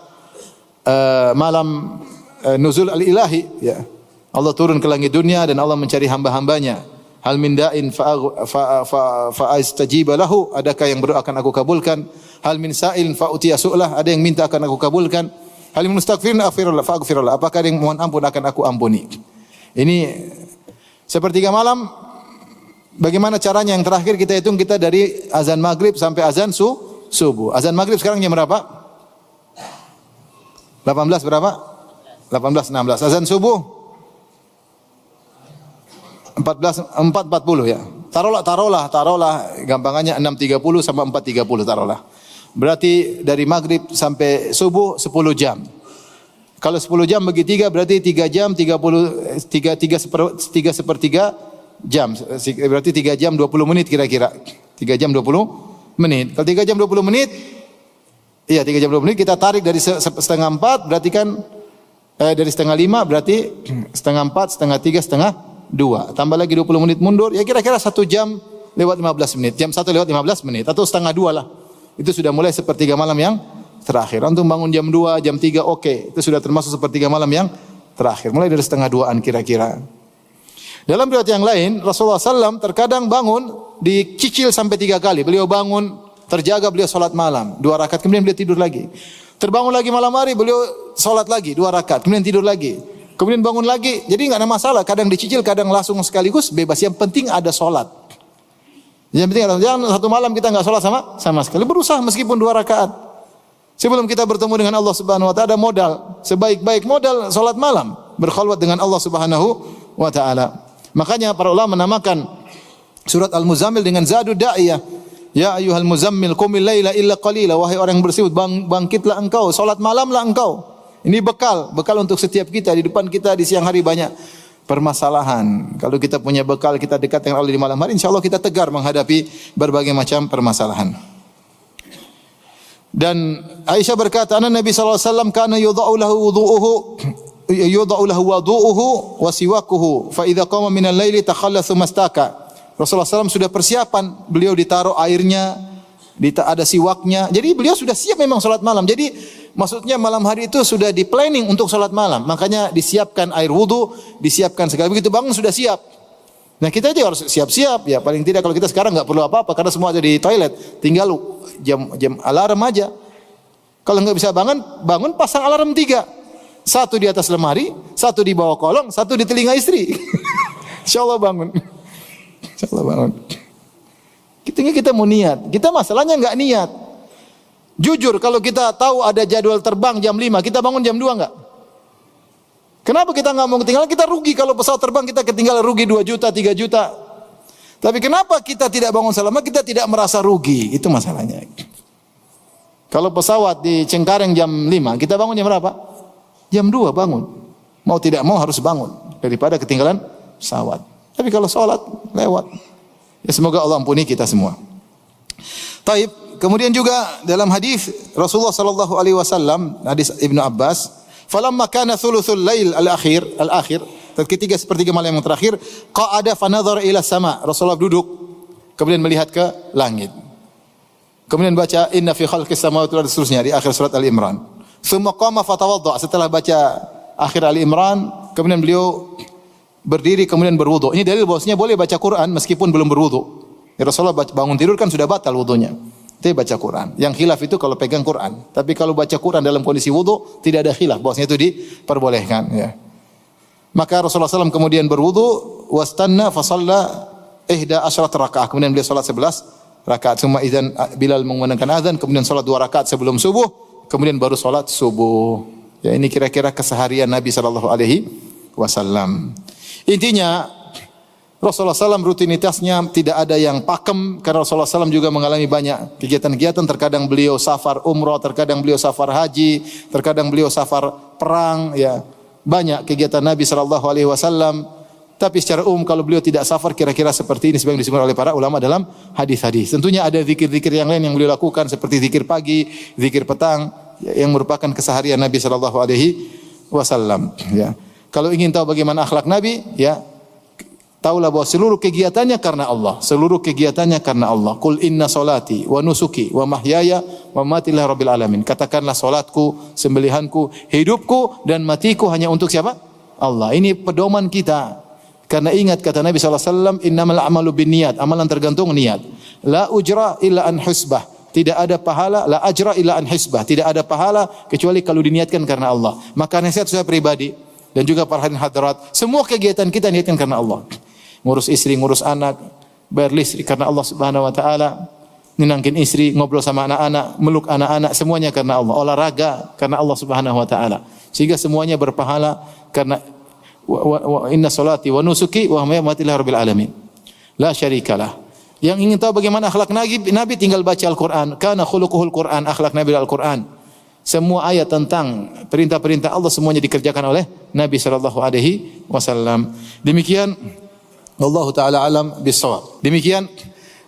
malam nuzul al-ilahi. Ya. Allah turun ke langit dunia dan Allah mencari hamba-hambanya. Hal min da'in fa'astajiba lahu, adakah yang berdoa akan aku kabulkan? Hal min sa'ilin fa'utiya su'lah, ada yang minta akan aku kabulkan? Hal min mustaghfirin fa'aghfirullah, apakah ada yang mohon ampun akan aku ampuni? Ini sepertiga malam. Bagaimana caranya? Yang terakhir kita hitung, kita dari azan maghrib sampai azan subuh. Azan maghrib sekarang jam berapa? 18 berapa? 18.16. Azan subuh 4.40 ya. Taruhlah gampangannya 6.30 sama 4.30 taruhlah. Berarti dari maghrib sampai subuh 10 jam. Kalau 10 jam bagi 3 berarti 3 jam 3 sepertiga jam. Berarti 3 jam 20 menit kira-kira. 3 jam 20 menit. Kalau 3 jam 20 menit, iya 3 jam 20 menit kita tarik dari setengah 4 berarti kan dari setengah 5 berarti setengah 4, setengah 3, setengah 2. Tambah lagi 20 menit mundur, ya kira-kira 1 jam lewat 15 menit. Jam 1 lewat 15 menit atau setengah 2 lah. Itu sudah mulai sepertiga malam yang terakhir. Antum bangun jam 2, jam 3 oke. Itu sudah termasuk sepertiga malam yang terakhir. Mulai dari setengah 2-an kira-kira. Dalam riwayat yang lain, Rasulullah SAW terkadang bangun dicicil sampai 3 kali. Beliau bangun, terjaga, beliau salat malam 2 rakaat, kemudian beliau tidur lagi. Terbangun lagi malam hari, beliau salat lagi 2 rakaat, kemudian tidur lagi. Kemudian bangun lagi, jadi enggak ada masalah. Kadang dicicil, kadang langsung sekaligus, bebas. Yang penting ada salat. Yang penting jangan satu malam kita enggak salat sama sekali. Berusaha meskipun 2 rakaat. Sebelum kita bertemu dengan Allah Subhanahu wa taala, ada modal. Sebaik-baik modal salat malam, berkhalwat dengan Allah Subhanahu wa taala. Makanya para ulama menamakan surat Al-Muzammil dengan Zadud Da'iyah. Ya ayyuhal muzammil qumil laila illa qalila, wahai orang yang bersihut, bangkitlah engkau, salat malamlah engkau. Ini bekal untuk setiap kita. Di depan kita di siang hari banyak permasalahan. Kalau kita punya bekal, kita dekat dengan Allah di malam hari, insyaallah kita tegar menghadapi berbagai macam permasalahan. Dan Aisyah berkata, Nabi sallallahu alaihi wasallam kana yudha'u lahu wudu'uhu yudha'u lahu wudu'uhu wa siwakuhu fa idza qama minal laili takhallathu mastaka. Rasulullah SAW sudah persiapan, beliau ditaruh airnya, ada siwaknya. Jadi beliau sudah siap memang salat malam. Jadi maksudnya malam hari itu sudah di planning untuk salat malam. Makanya disiapkan air wudu, disiapkan segala, begitu bangun sudah siap. Nah kita itu harus siap-siap ya. Paling tidak kalau kita sekarang nggak perlu apa-apa karena semua ada di toilet. Tinggal jam alarm aja. Kalau nggak bisa bangun pasang alarm 3. Satu di atas lemari, satu di bawah kolong, satu di telinga istri. Insya Allah bangun. Insya Allah bangun. Kita mau niat. Kita masalahnya nggak niat. Jujur kalau kita tahu ada jadwal terbang jam 5, kita bangun jam 2 nggak? Kenapa kita nggak mau ketinggalan? Kita rugi kalau pesawat terbang kita ketinggalan, rugi 2 juta, 3 juta. Tapi kenapa kita tidak bangun selamat? Kita tidak merasa rugi. Itu masalahnya. Kalau pesawat di Cengkareng jam 5, kita bangun jam berapa? Jam 2 bangun. Mau tidak mau harus bangun daripada ketinggalan pesawat. Tapi kalau sholat lewat. Ya semoga Allah ampuni kita semua. Taib. Kemudian juga dalam hadis Rasulullah sallallahu alaihi wasallam, hadis Ibnu Abbas, falamma kana thuluthul lail al-akhir, ketika sepertiga malam yang terakhir, qa'ada fa nadhara ila sama. Rasulullah duduk kemudian melihat ke langit. Kemudian baca inna fi khalqis samawati wal ardi seterusnya di akhir surat Al-Imran. Tsumma qama fatawadda. Setelah baca akhir Al-Imran, kemudian beliau berdiri kemudian berwudu. Ini dalil bahwasanya boleh baca Quran meskipun belum berwudu. Ya Rasulullah bangun tidur kan sudah batal wudunya. Itu baca Quran. Yang khilaf itu kalau pegang Quran. Tapi kalau baca Quran dalam kondisi wudu tidak ada khilaf. Bahwasanya itu diperbolehkan. Ya. Maka Rasulullah SAW kemudian berwudu, wastanna fasalla ihda asyrat rakaat. Kemudian beliau salat 11 rakaat. Summa idzan Bilal mengumandangkan azan, kemudian salat 2 rakaat sebelum subuh, kemudian baru salat subuh. Ya ini kira-kira keseharian Nabi sallallahu alaihi wasallam. Intinya Rasulullah SAW rutinitasnya tidak ada yang pakem karena Rasulullah SAW juga mengalami banyak kegiatan-kegiatan. Terkadang beliau safar umrah, terkadang beliau safar haji, terkadang beliau safar perang. Ya banyak kegiatan Nabi SAW. Tapi secara umum kalau beliau tidak safar kira-kira seperti ini sebagaimana disebutkan oleh para ulama dalam hadis-hadis. Tentunya ada zikir-zikir yang lain yang beliau lakukan seperti zikir pagi, zikir petang yang merupakan keseharian Nabi SAW. Ya. Kalau ingin tahu bagaimana akhlak Nabi, ya taulah bahwa seluruh kegiatannya karena Allah. Seluruh kegiatannya karena Allah. Qul inna salati wa nusuki wa mahyaya wa mamati lillahi rabbil alamin. Katakanlah salatku, sembelihanku, hidupku dan matiku hanya untuk siapa? Allah. Ini pedoman kita. Karena ingat kata Nabi SAW, innamal a'malu binniyat. Amalan tergantung niat. La ujra illa an husbah. Tidak ada pahala, la ajra illa an hisbah. Tidak ada pahala kecuali kalau diniatkan karena Allah. Maka nasihat saya pribadi dan juga para hadirin hadirat, semua kegiatan kita niatkan karena Allah. Ngurus istri, ngurus anak, bayar listrik karena Allah Subhanahu wa taala, nenangin istri, ngobrol sama anak-anak, meluk anak-anak, semuanya karena Allah. Olahraga karena Allah Subhanahu wa taala. Sehingga semuanya berpahala karena inna salati wa nusuki wa mamati lillahi rabbil alamin. La syarikalah. Yang ingin tahu bagaimana akhlak Nabi tinggal baca Al-Qur'an. Kana khuluquhul Qur'an, akhlak Nabi Al-Qur'an. Semua ayat tentang perintah-perintah Allah semuanya dikerjakan oleh Nabi sallallahu alaihi wasallam. Demikian wallahu taala alam bis-shawab. Demikian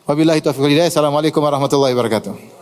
wabillahi taufiq wal hidayah. Assalamualaikum warahmatullahi wabarakatuh.